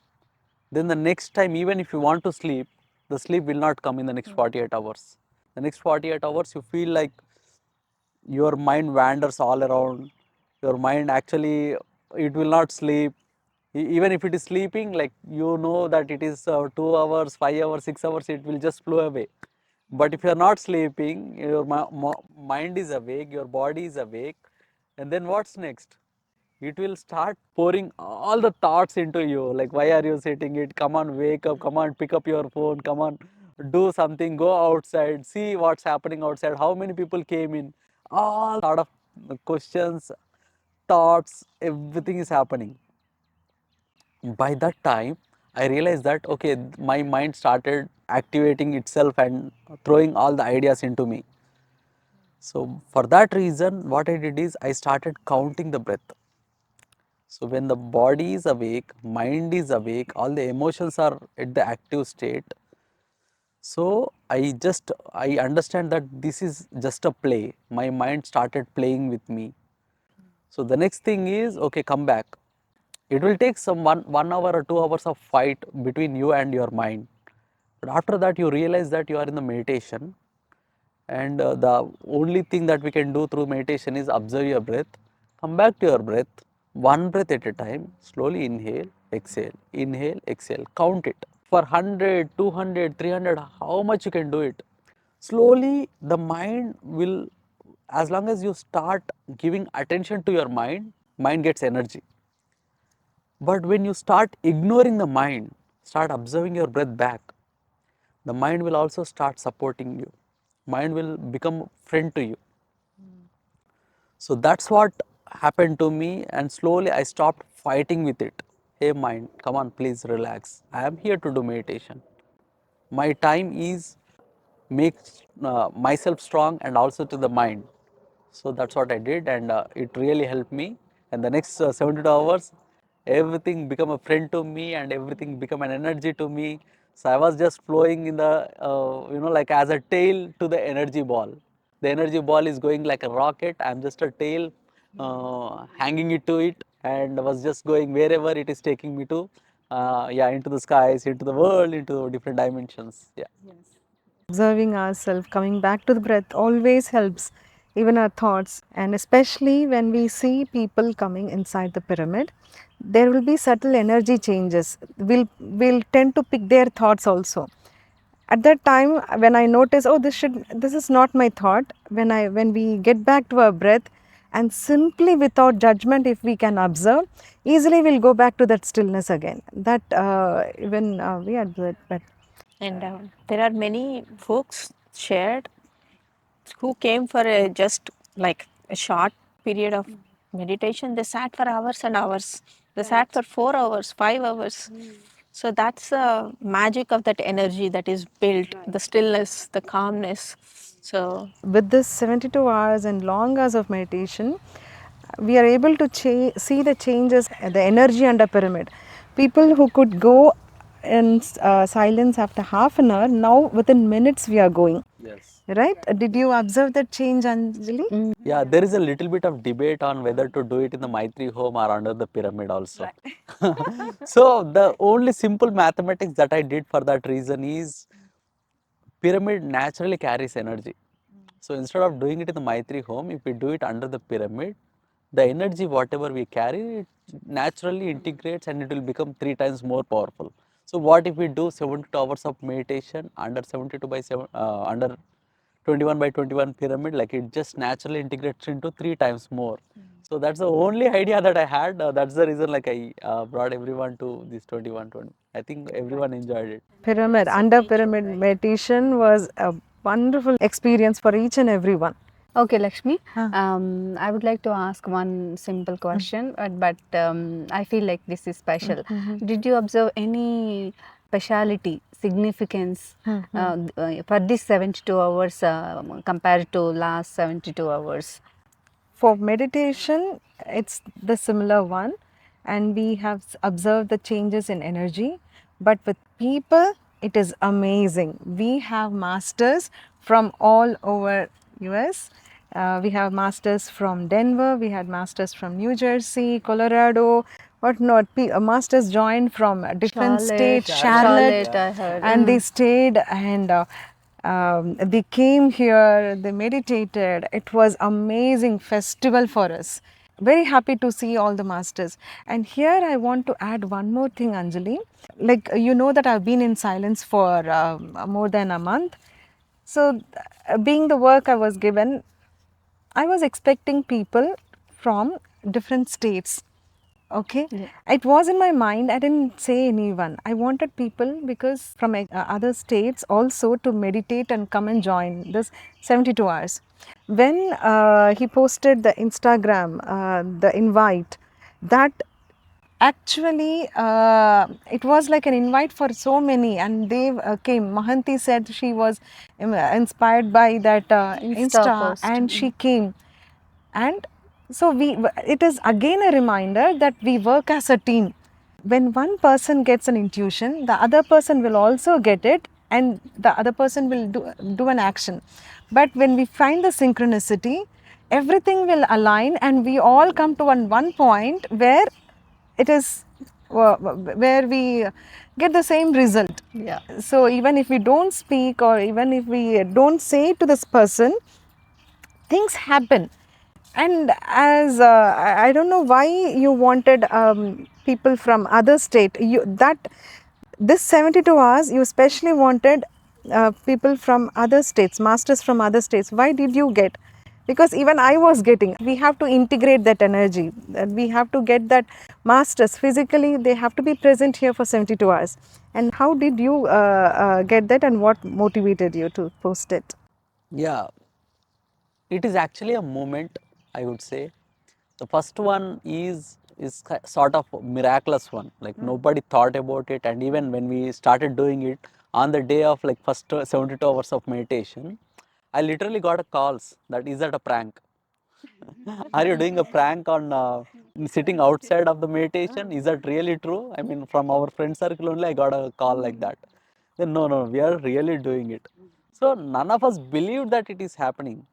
Then the next time, even if you want to sleep, the sleep will not come in the next 48 hours. The next 48 hours, you feel like your mind wanders all around. Your mind actually, it will not sleep. Even if it is sleeping, like that it is 2 hours, 5 hours, 6 hours, it will just flow away. But if you are not sleeping, your mind is awake, your body is awake, and then what's next? It will start pouring all the thoughts into you, like why are you sitting it, come on, wake up, come on, pick up your phone, come on, do something, go outside, see what's happening outside, how many people came in, all sort of questions, thoughts, everything is happening. By that time I realized that okay, my mind started activating itself and throwing all the ideas into me. So for that reason, what I did is I started counting the breath. So when the body is awake, mind is awake, all the emotions are at the active state, So I understand that this is just a play. My mind started playing with me. So the next thing is, okay, come back. It will take some 1 hour or 2 hours of fight between you and your mind. But after that, you realize that you are in the meditation, and the only thing that we can do through meditation is observe your breath. Come back to your breath, one breath at a time. Slowly inhale, exhale. Count it for 100, 200, 300. How much you can do it. Slowly, the mind will, as long as you start giving attention to your mind gets energy. But when you start ignoring the mind, start observing your breath back, the mind will also start supporting you. Mind will become friend to you. So that's what happened to me, and slowly I stopped fighting with it. Hey mind, come on, please relax. I am here to do meditation. My time is make myself strong and also to the mind. So that's what I did, and it really helped me. And the next 72 hours, everything become a friend to me, and everything become an energy to me. So I was just flowing in the, like as a tail to the energy ball. The energy ball is going like a rocket. I'm just a tail, hanging it to it, and was just going wherever it is taking me to. Yeah, into the skies, into the world, into different dimensions. Yeah. Observing ourselves, coming back to the breath always helps, even our thoughts. And especially when we see people coming inside the pyramid, there will be subtle energy changes. We'll tend to pick their thoughts also. At that time, when I notice, oh, this is not my thought. When we get back to our breath, and simply without judgment, if we can observe, easily we'll go back to that stillness again. That even we had that. And there are many folks shared who came for a just like a short period of meditation. They sat for hours and hours. They sat for 4 hours, 5 hours. So that's the magic of that energy that is built, the stillness, the calmness. So With this 72 hours and long hours of meditation, we are able to see the changes, the energy under pyramid. People who could go in silence after half an hour, now within minutes we are going. Yes. Right? Did you observe that change, Anjali? Yeah, there is a little bit of debate on whether to do it in the Maitri home or under the pyramid also. So the only simple mathematics that I did for that reason is pyramid naturally carries energy. So instead of doing it in the Maitri home, if we do it under the pyramid, the energy whatever we carry, it naturally integrates and it will become 3 times more powerful. So what if we do 72 hours of meditation under 72 by 7, under 21 by 21 pyramid, like it just naturally integrates into 3 times more. So that's the only idea that I had. That's the reason like I brought everyone to this 21-20. I think everyone enjoyed it. Pyramid, under pyramid meditation was a wonderful experience for each and every one. Okay, Lakshmi. I would like to ask one simple question, but I feel like this is special. Did you observe any speciality, significance for this 72 hours compared to last 72 hours? For meditation, it's the similar one, and we have observed the changes in energy. But with people, it is amazing. We have masters from all over US. We have masters from Denver. We had masters from New Jersey, Colorado, whatnot. Masters joined from different states, Charlotte, I heard. and they stayed and. They came here, they meditated. It was amazing festival for us. Very happy to see all the masters. And here I want to add one more thing, Anjali. Like you know that I've been in silence for more than a month. So being the work I was given, I was expecting people from different states. Okay, it was in my mind. I didn't say anyone. I wanted people because from other states also to meditate and come and join this 72 hours. When he posted the Instagram, the invite, that actually it was like an invite for so many, and they came. Mahanti said she was inspired by that Insta post. and she came. And so it is again a reminder that we work as a team. When one person gets an intuition, the other person will also get it, and the other person will do an action. But when we find the synchronicity, everything will align and we all come to one point where it is where we get the same result. Yeah. So even if we don't speak or even if we don't say to this person, things happen. And as I don't know why you wanted people from other state, that this 72 hours you especially wanted people from other states, masters from other states. Why did you get? Because even I was getting, we have to integrate that energy, we have to get that masters physically, they have to be present here for 72 hours. And how did you get that, and what motivated you to post it? Yeah, it is actually a moment, I would say. The first one is sort of miraculous one. Like nobody thought about it, and even when we started doing it on the day of like first 72 hours of meditation, I literally got a calls that is that a prank? Are you doing a prank on sitting outside of the meditation? Is that really true? I mean, from our friend circle only, I got a call like that. Then no, no, we are really doing it. So none of us believed that it is happening.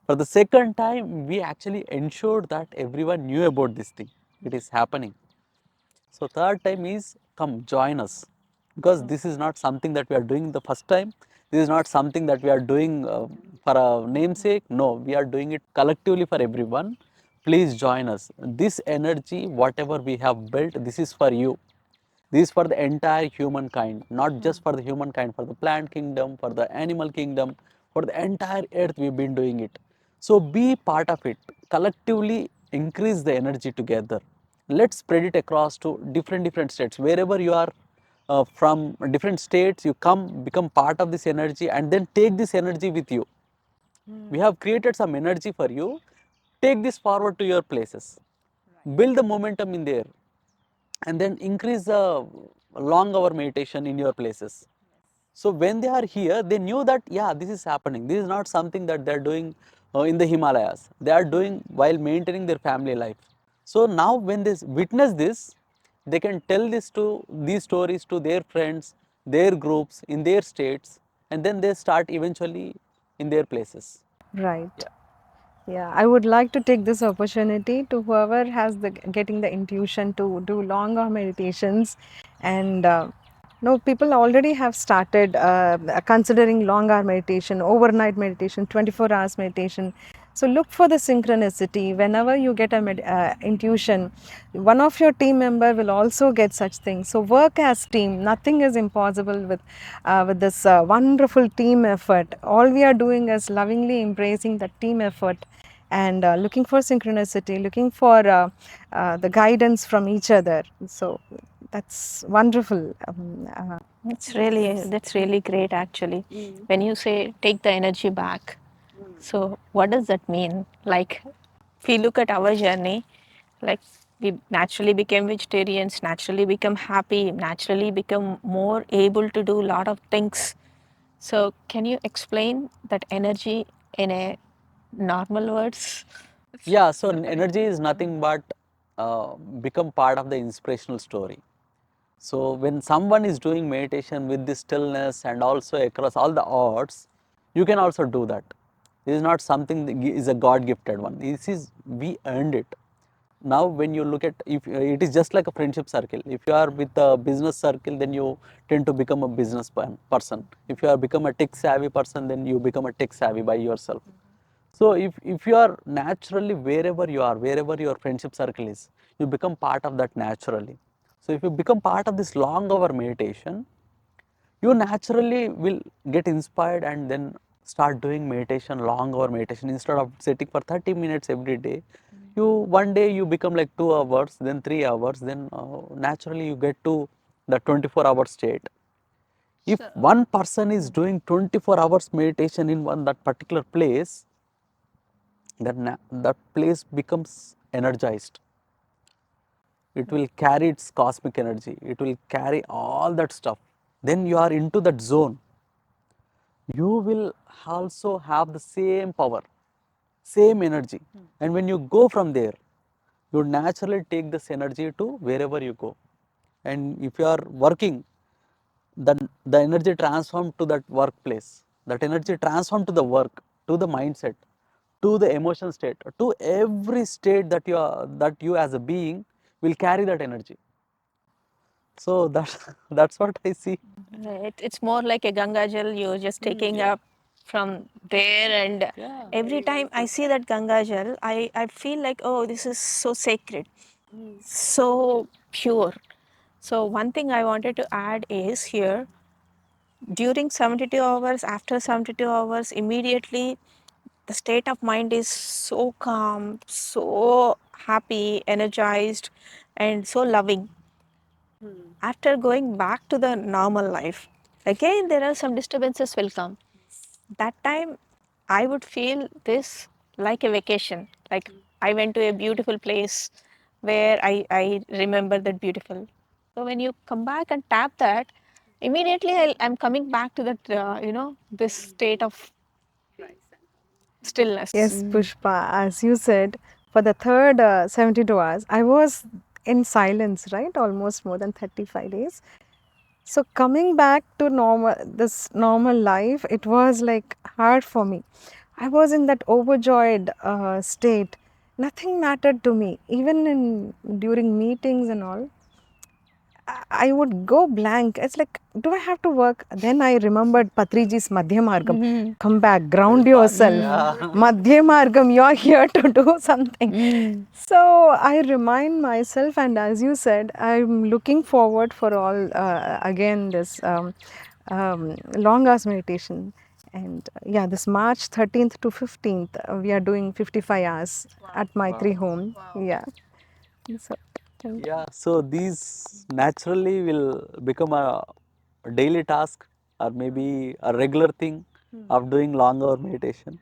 For the second time, we actually ensured that everyone knew about this thing. It is happening. So third time is come join us, because this is not something that we are doing the first time. This is not something that we are doing for a namesake. No, we are doing it collectively for everyone. Please join us. This energy, whatever we have built, this is for you. This is for the entire humankind, not just for the humankind, for the plant kingdom, for the animal kingdom, for the entire earth we've been doing it. So be part of it. Collectively increase the energy together. Let's spread it across to different states. Wherever you are from different states, you come, become part of this energy and then take this energy with you. We have created some energy for you. Take this forward to your places. Build the momentum in there and then increase the long hour meditation in your places. So when they are here, they knew that, yeah, this is happening. This is not something that they're doing in the Himalayas. They are doing while maintaining their family life. So now when they witness this, they can tell these stories to their friends, their groups, in their states, and then they start eventually in their places. Right. Yeah, I would like to take this opportunity to whoever has the getting the intuition to do longer meditations, and no, people already have started considering long hour meditation, overnight meditation, 24 hours meditation. So look for the synchronicity. Whenever you get a intuition, one of your team member will also get such things. So work as team. Nothing is impossible with this wonderful team effort. All we are doing is lovingly embracing the team effort and looking for synchronicity, looking for the guidance from each other. So that's wonderful. That's really great actually. When you say take the energy back, so what does that mean? Like, if we look at our journey, like we naturally became vegetarians, naturally become happy, naturally become more able to do a lot of things. So can you explain that energy in a normal words? Yeah, so energy is nothing but become part of the inspirational story. So when someone is doing meditation with this stillness and also across all the odds, you can also do that. This is not something that is a God gifted one. This is we earned it. Now when you look at, if it is just like a friendship circle, if you are with a business circle, then you tend to become a business person. If you are become a tech savvy person, then you become a tech savvy by yourself. So if you are naturally wherever you are, wherever your friendship circle is, you become part of that naturally. So if you become part of this long hour meditation, you naturally will get inspired and then start doing meditation, long hour meditation. Instead of sitting for 30 minutes every day, you one day you become like 2 hours, then 3 hours, then naturally you get to the 24-hour state. If one person is doing 24 hours meditation in one that particular place, then that place becomes energized. It will carry its cosmic energy. It will carry all that stuff. Then you are into that zone. You will also have the same power, same energy. And when you go from there, you naturally take this energy to wherever you go. And if you are working, the energy transformed to that workplace, that energy transformed to the work, to the mindset, to the emotional state, to every state that you as a being will carry that energy. So that's that's what I see. It's more like a Ganga Jal you're just taking up from there, and every time I see that Ganga Jal, I feel like, oh, this is so sacred, so pure. So one thing I wanted to add is here, during 72 hours, after 72 hours, immediately the state of mind is so calm, so happy, energized, and so loving. After going back to the normal life, again there are some disturbances will come. That time I would feel this like a vacation, like I went to a beautiful place where I remember that beautiful. So when you come back and tap that, immediately I'm coming back to that, this state of stillness. Yes, Pushpa, as you said, for the third 72 hours, I was in silence, right? Almost more than 35 days. So coming back to this normal life, it was like hard for me. I was in that overjoyed state. Nothing mattered to me, even during meetings and all. I would go blank. It's like, do I have to work? Then I remembered Patriji's Madhya Margam. Come back, ground yourself. Madhya Margam, you're here to do something. So I remind myself, and as you said, I'm looking forward for all, again, this long hours meditation. And yeah, this March 13th to 15th, we are doing 55 hours at my three home. Yeah. So, thank you. Yeah, so these naturally will become a daily task or maybe a regular thing of doing long hour meditation.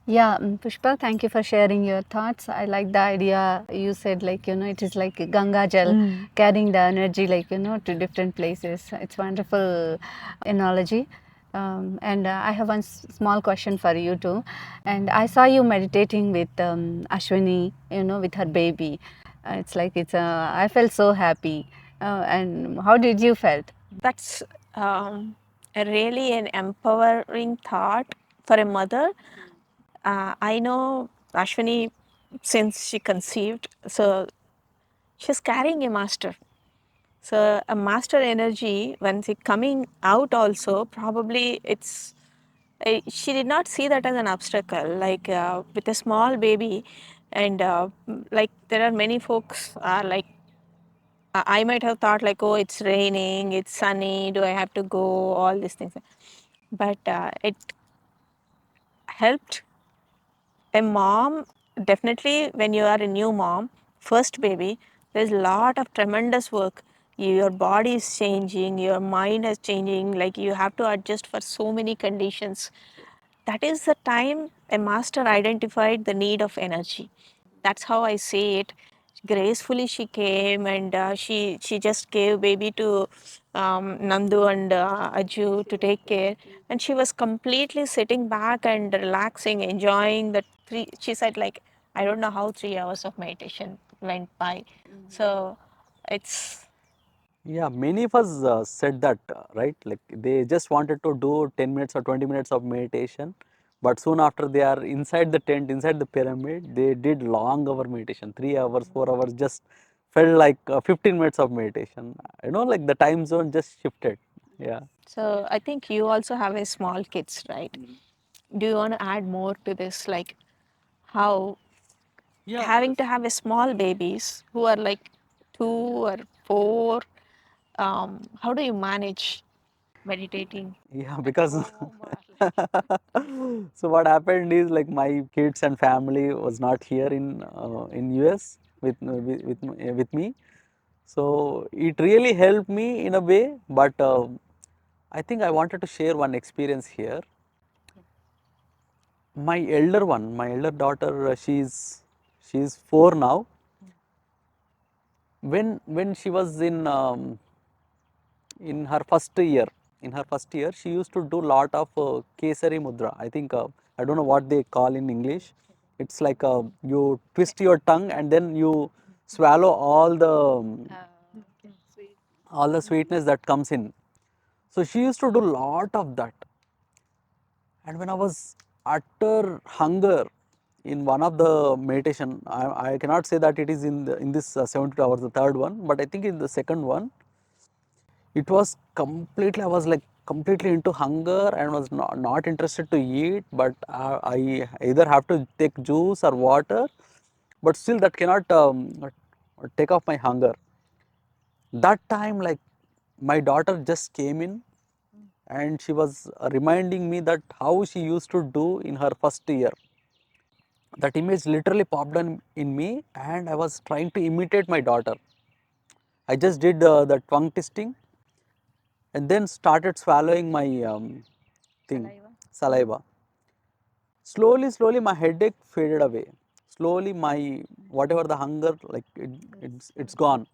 Yeah, Pushpa, thank you for sharing your thoughts. I like the idea you said, like, it is like Ganga Jal carrying the energy, like, to different places. It's wonderful analogy. And I have one small question for you too. And I saw you meditating with Ashwini, with her baby. It's like, I felt so happy. And how did you felt? That's a really an empowering thought for a mother. I know Ashwini since she conceived, so she's carrying a master. So a master energy, when she coming out also, probably she did not see that as an obstacle, like with a small baby, and like there are many folks are like, I might have thought like, oh, it's raining, it's sunny, do I have to go, all these things. But it helped a mom. Definitely when you are a new mom, first baby, there's a lot of tremendous work. Your body is changing, your mind is changing, like you have to adjust for so many conditions. That is the time a master identified the need of energy. That's how I see it. Gracefully she came, and she just gave baby to Nandu and Aju to take care, and she was completely sitting back and relaxing, enjoying the three. She said like, I don't know how 3 hours of meditation went by. So it's Yeah, many of us said that, right? Like they just wanted to do 10 minutes or 20 minutes of meditation, but soon after they are inside the tent, inside the pyramid, they did long hour meditation, 3 hours, 4 hours, just felt like 15 minutes of meditation. Like the time zone just shifted. Yeah. so. I think you also have a small kids, right? Do you want to add more to this, like how having to have a small babies who are like 2 or 4, how do you manage meditating Yeah, at because home or so what happened is like my kids and family was not here in US with me. So it really helped me in a way, but I think I wanted to share one experience here. My elder daughter, she's 4 now. When she was in her first year, she used to do lot of kesari mudra. I think I don't know what they call in English. It's like you twist your tongue and then you swallow all the sweetness that comes in. So she used to do lot of that. And when I was utter hunger in one of the meditation, I cannot say that it is in this 72 hours, the third one, but I think in the second one, it was completely, I was like completely into hunger and was not interested to eat, but I either have to take juice or water, but still that cannot take off my hunger. That time, like, my daughter just came in and she was reminding me that how she used to do in her first year. That image literally popped in me, and I was trying to imitate my daughter. I just did the tongue twisting and then started swallowing my thing, saliva. Slowly, my headache faded away. Slowly, my whatever the hunger, like it's gone.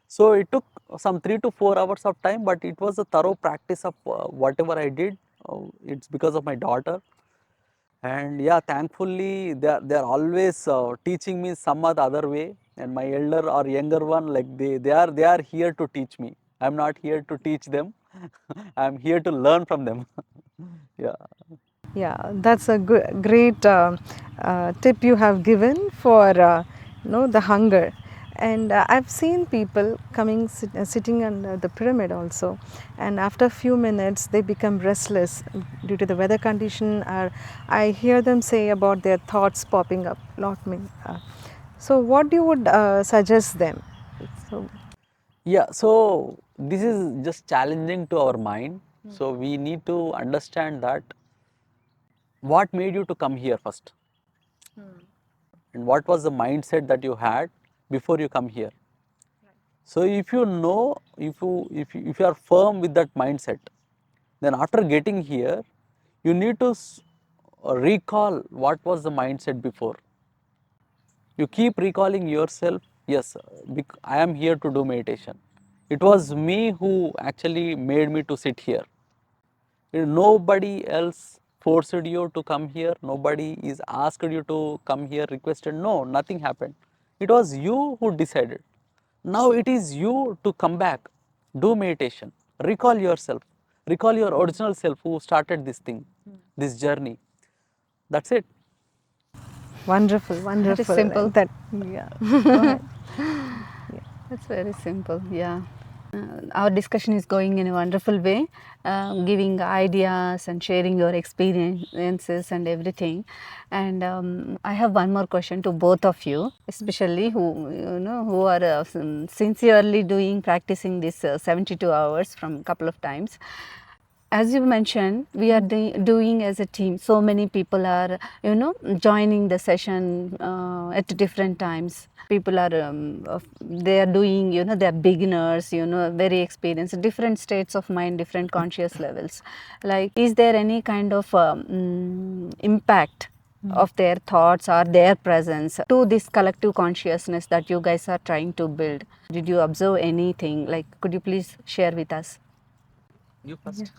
So it took some 3 to 4 hours of time, but it was a thorough practice of whatever I did. It's because of my daughter, and yeah, thankfully they are always teaching me some other way. And my elder or younger one, like they are here to teach me. I'm not here to teach them. I'm here to learn from them. Yeah. Yeah, that's a great tip you have given for the hunger. And I've seen people coming sitting under the pyramid also, and after a few minutes they become restless due to the weather condition. Or I hear them say about their thoughts popping up. Not me. So, what you would suggest them? So, Yeah, so this is just challenging to our mind. So we need to understand that what made you to come here first, and what was the mindset that you had before you come here. So if you know, if you are firm with that mindset, then after getting here, you need to recall what was the mindset before. You keep recalling yourself, yes, I am here to do meditation. It was me who actually made me to sit here. Nobody else forced you to come here. Nobody is asked you to come here, requested. No, nothing happened. It was you who decided. Now it is you to come back, do meditation, recall yourself, recall your original self who started this thing, this journey. That's it. wonderful, Very wonderful. simple. That, yeah. Go ahead. That's very simple, yeah. Our discussion is going in a wonderful way, giving ideas and sharing your experiences and everything. And I have one more question to both of you, especially who are sincerely practicing this 72 hours from a couple of times. As you mentioned, we are doing as a team. So many people are, joining the session at different times. People are, they are doing, they are beginners, very experienced, different states of mind, different conscious levels. Like, is there any kind of impact of their thoughts or their presence to this collective consciousness that you guys are trying to build? Did you observe anything? Like, could you please share with us? You first.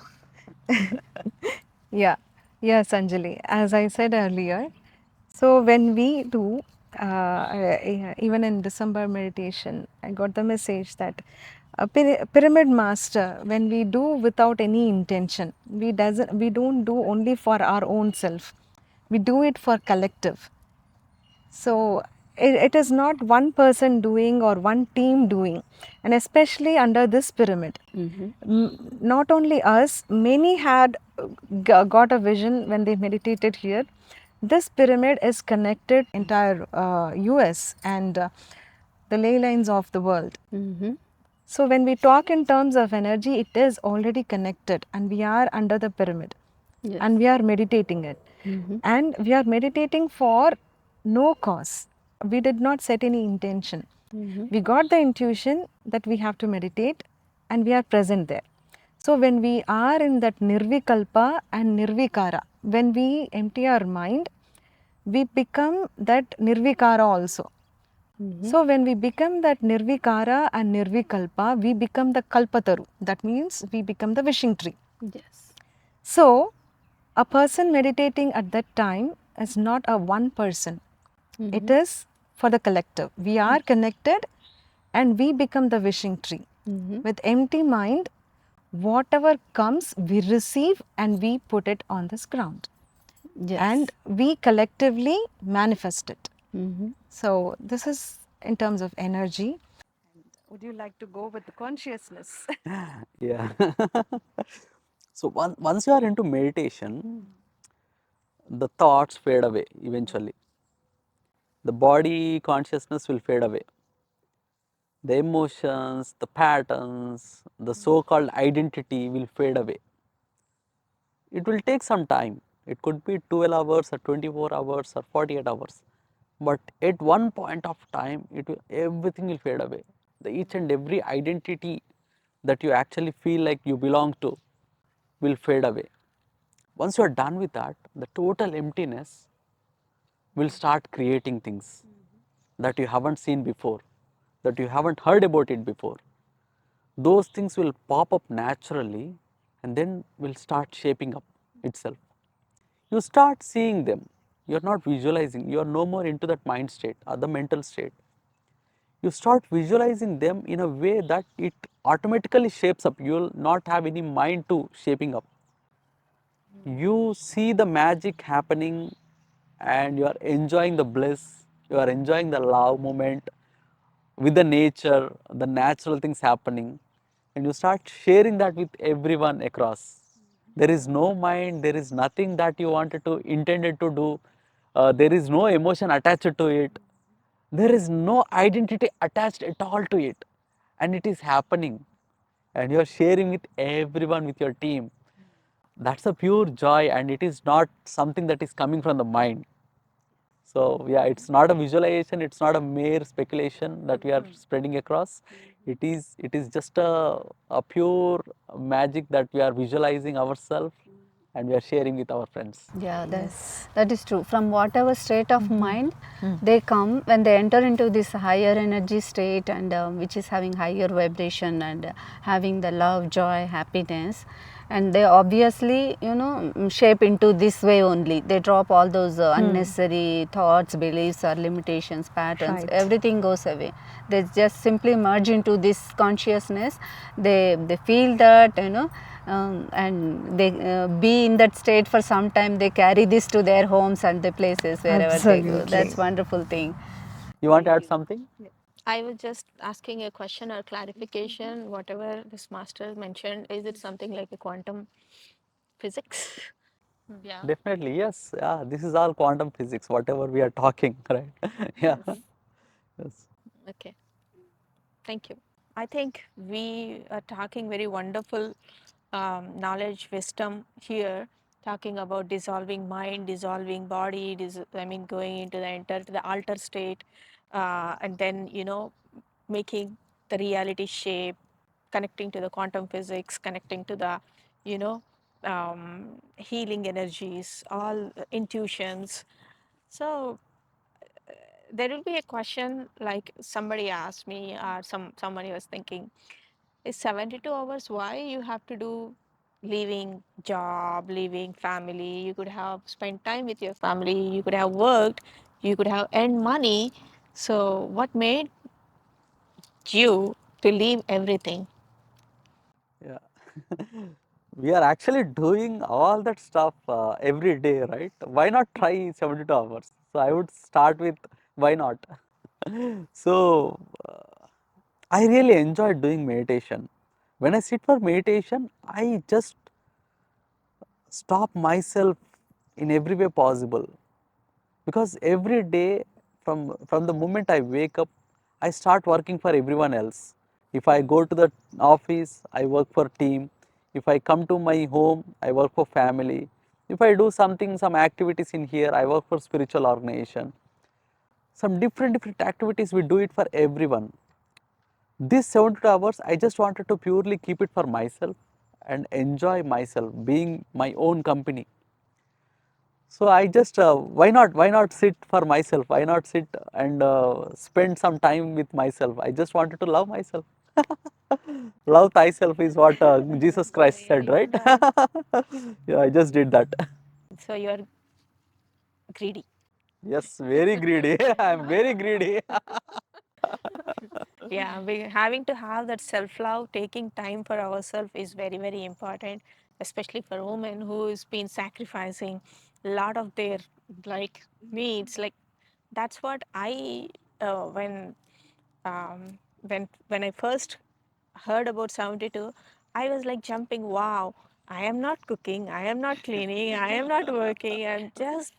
Yeah, yes, Anjali. As I said earlier, so when we do, even in December meditation, I got the message that a pyramid master, when we do without any intention, we don't do only for our own self. We do it for collective. So it is not one person doing or one team doing, and especially under this pyramid. Not only us, many had got a vision when they meditated here. This pyramid is connected entire US and the ley lines of the world. So when we talk in terms of energy, it is already connected, and we are under the pyramid. Yes. And we are meditating it. And we are meditating for no cause. We did not set any intention. We got the intuition that we have to meditate, and we are present there. So when we are in that nirvikalpa and nirvikara, when we empty our mind, we become that nirvikara also. So when we become that nirvikara and nirvikalpa, we become the kalpataru. That means we become the wishing tree. Yes. So a person meditating at that time is not a one person. It is for the collective. We are connected and we become the wishing tree. With empty mind, whatever comes, we receive and we put it on this ground. Yes. And we collectively manifest it. Mhm. So this is in terms of energy. Would you like to go with the consciousness? Yeah. So once you are into meditation, the thoughts fade away eventually. The body consciousness will fade away. The emotions, the patterns, the so-called identity will fade away. It will take some time. It could be 12 hours or 24 hours or 48 hours. But at one point of time, everything will fade away. The each and every identity that you actually feel like you belong to will fade away. Once you are done with that, the total emptiness will start creating things that you haven't seen before, that you haven't heard about it before. Those things will pop up naturally and then will start shaping up itself. You start seeing them. You're not visualizing. You're no more into that mind state or the mental state. You start visualizing them in a way that it automatically shapes up. You'll not have any mind to shaping up. You see the magic happening and you are enjoying the bliss, you are enjoying the love moment with the nature, the natural things happening, and you start sharing that with everyone across. There is no mind, there is nothing that you wanted to intended to do, there is no emotion attached to it, there is no identity attached at all to it, and it is happening, and you are sharing with everyone with your team. That's a pure joy, and it is not something that is coming from the mind. So yeah, it's not a visualization, it's not a mere speculation that we are spreading across. It is just a pure magic that we are visualizing ourselves and we are sharing with our friends. Yeah, Yes. that is true. From whatever state of mind they come, when they enter into this higher energy state, and which is having higher vibration and having the love, joy, happiness, and they obviously, shape into this way only. They drop all those unnecessary thoughts, beliefs, or limitations, patterns. Right. Everything goes away. They just simply merge into this consciousness. They feel that, and they be in that state for some time. They carry this to their homes and the places wherever they go. Absolutely. That's wonderful thing. You want to add something? I was just asking a question or clarification. Whatever this master mentioned, is it something like a quantum physics? Yeah. Definitely, yes. Yeah, this is all quantum physics, whatever we are talking, right? Yeah. Yes. Yes. Okay. Thank you. I think we are talking very wonderful knowledge, wisdom here, talking about dissolving mind, dissolving body, going into the enter to the alter state, and then making the reality shape, connecting to the quantum physics, connecting to the you know healing energies, all intuitions. So there will be a question like somebody asked me, or somebody was thinking, is 72 hours why you have to do, leaving job, leaving family? You could have spent time with your family, you could have worked, you could have earned money. So what made you to leave everything? Yeah. We are actually doing all that stuff every day, right? Why not try 72 hours? So I would start with why not? So I really enjoy doing meditation. When I sit for meditation, I just stop myself in every way possible, because every day from the moment I wake up, I start working for everyone else. If I go to the office, I work for team. If I come to my home, I work for family. If I do some activities in here, I work for spiritual organization. Some different activities, we do it for everyone. This 72 hours, I just wanted to purely keep it for myself and enjoy myself being my own company. So I just why not sit for myself? Why not sit and spend some time with myself? I just wanted to love myself. Love thyself is what Jesus Christ said, right? Yeah, I just did that. So you're greedy. Yes, very greedy. I'm very greedy. Yeah, having to have that self love, taking time for ourselves is very, very important, especially for women who's been sacrificing a lot of their like needs. Like that's what I when I first heard about 72, I was like jumping, wow, I am not cooking, I am not cleaning, I am not working, I'm just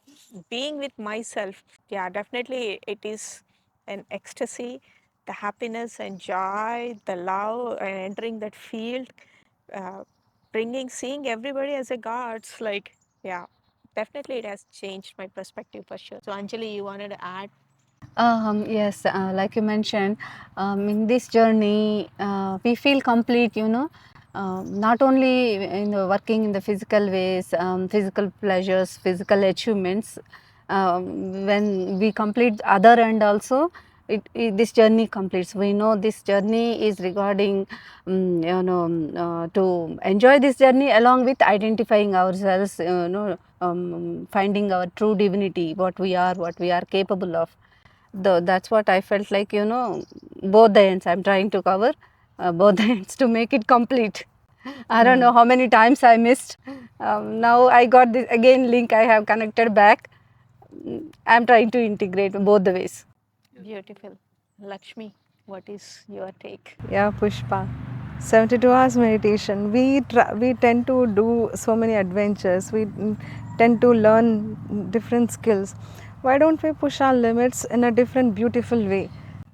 being with myself. Yeah, definitely it is an ecstasy, the happiness and joy, the love, and entering that field, uh, seeing everybody as a gods. Like, yeah, definitely it has changed my perspective for sure. So, Anjali, you wanted to add? Yes, like you mentioned, in this journey, we feel complete, not only in the working in the physical ways, physical pleasures, physical achievements. When we complete the other end also, this journey completes. We know this journey is regarding, to enjoy this journey along with identifying ourselves, finding our true divinity, what we are capable of. That's what I felt like, both the ends I'm trying to cover, both the ends to make it complete. I don't know how many times I missed. Now I got this again link, I have connected back. I'm trying to integrate both the ways. Beautiful. Lakshmi, what is your take? Yeah, Pushpa. 72 hours meditation. We tend to do so many adventures. We tend to learn different skills. Why don't we push our limits in a different, beautiful way?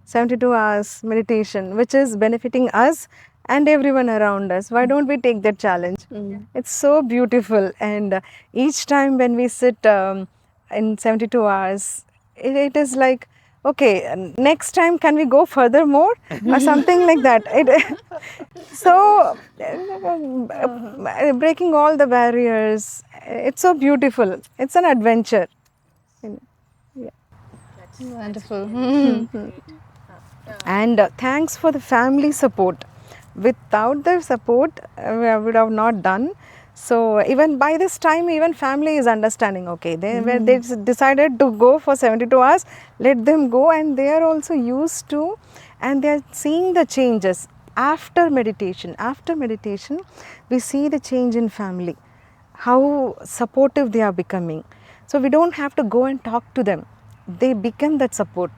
72 hours meditation, which is benefiting us and everyone around us. Why don't we take that challenge? It's so beautiful. And each time when we sit in 72 hours, it is like, okay, next time can we go further more or something like that. So breaking all the barriers, it's so beautiful. It's an adventure. Yeah. Wonderful. And thanks for the family support. Without their support, I would have not done. So even by this time, even family is understanding. Okay, they decided to go for 72 hours. Let them go, and they are also used to, and they are seeing the changes after meditation. After meditation, we see the change in family, how supportive they are becoming. So we don't have to go and talk to them; they become that support.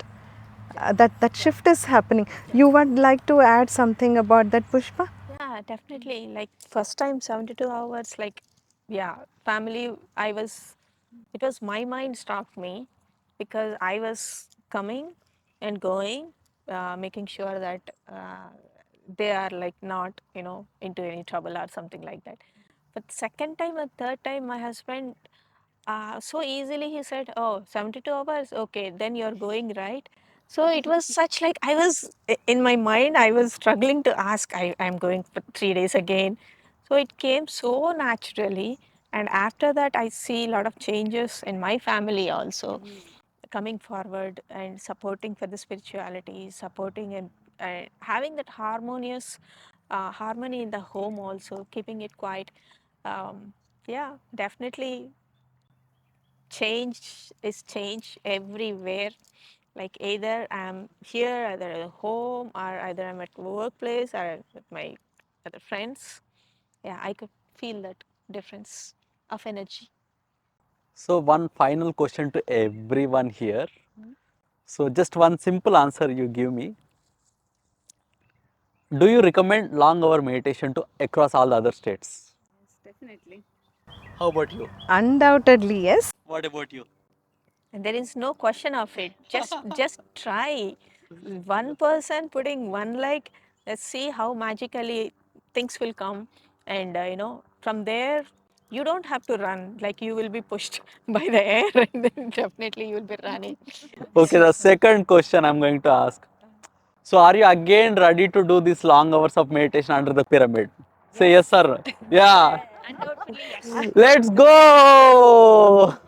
That shift is happening. You would like to add something about that, Pushpa? Yeah, definitely. Like first time 72 hours, like, yeah, family, it was my mind stopped me because I was coming and going, making sure that they are like not, into any trouble or something like that. But second time and third time, my husband, so easily he said, oh, 72 hours, okay, then you're going, right? So it was such like in my mind, I was struggling to ask, I'm going for 3 days again. So it came so naturally. And after that, I see a lot of changes in my family also coming forward and supporting for the spirituality, supporting and having that harmony in the home also, keeping it quiet. Yeah, definitely change everywhere. Like either I'm here, either at home, or either I'm at workplace or with my other friends. Yeah, I could feel that difference of energy. So one final question to everyone here. So just one simple answer you give me. Do you recommend long hour meditation to across all the other states? Definitely. How about you? Undoubtedly, yes. What about you? And there is no question of it. Just try. One person putting one leg, let's see how magically things will come. And from there, you don't have to run. Like you will be pushed by the air, and then definitely you will be running. Okay, the second question I'm going to ask. So are you again ready to do these long hours of meditation under the pyramid? Say yes, sir. Yeah. Undoubtedly, yes. Let's go.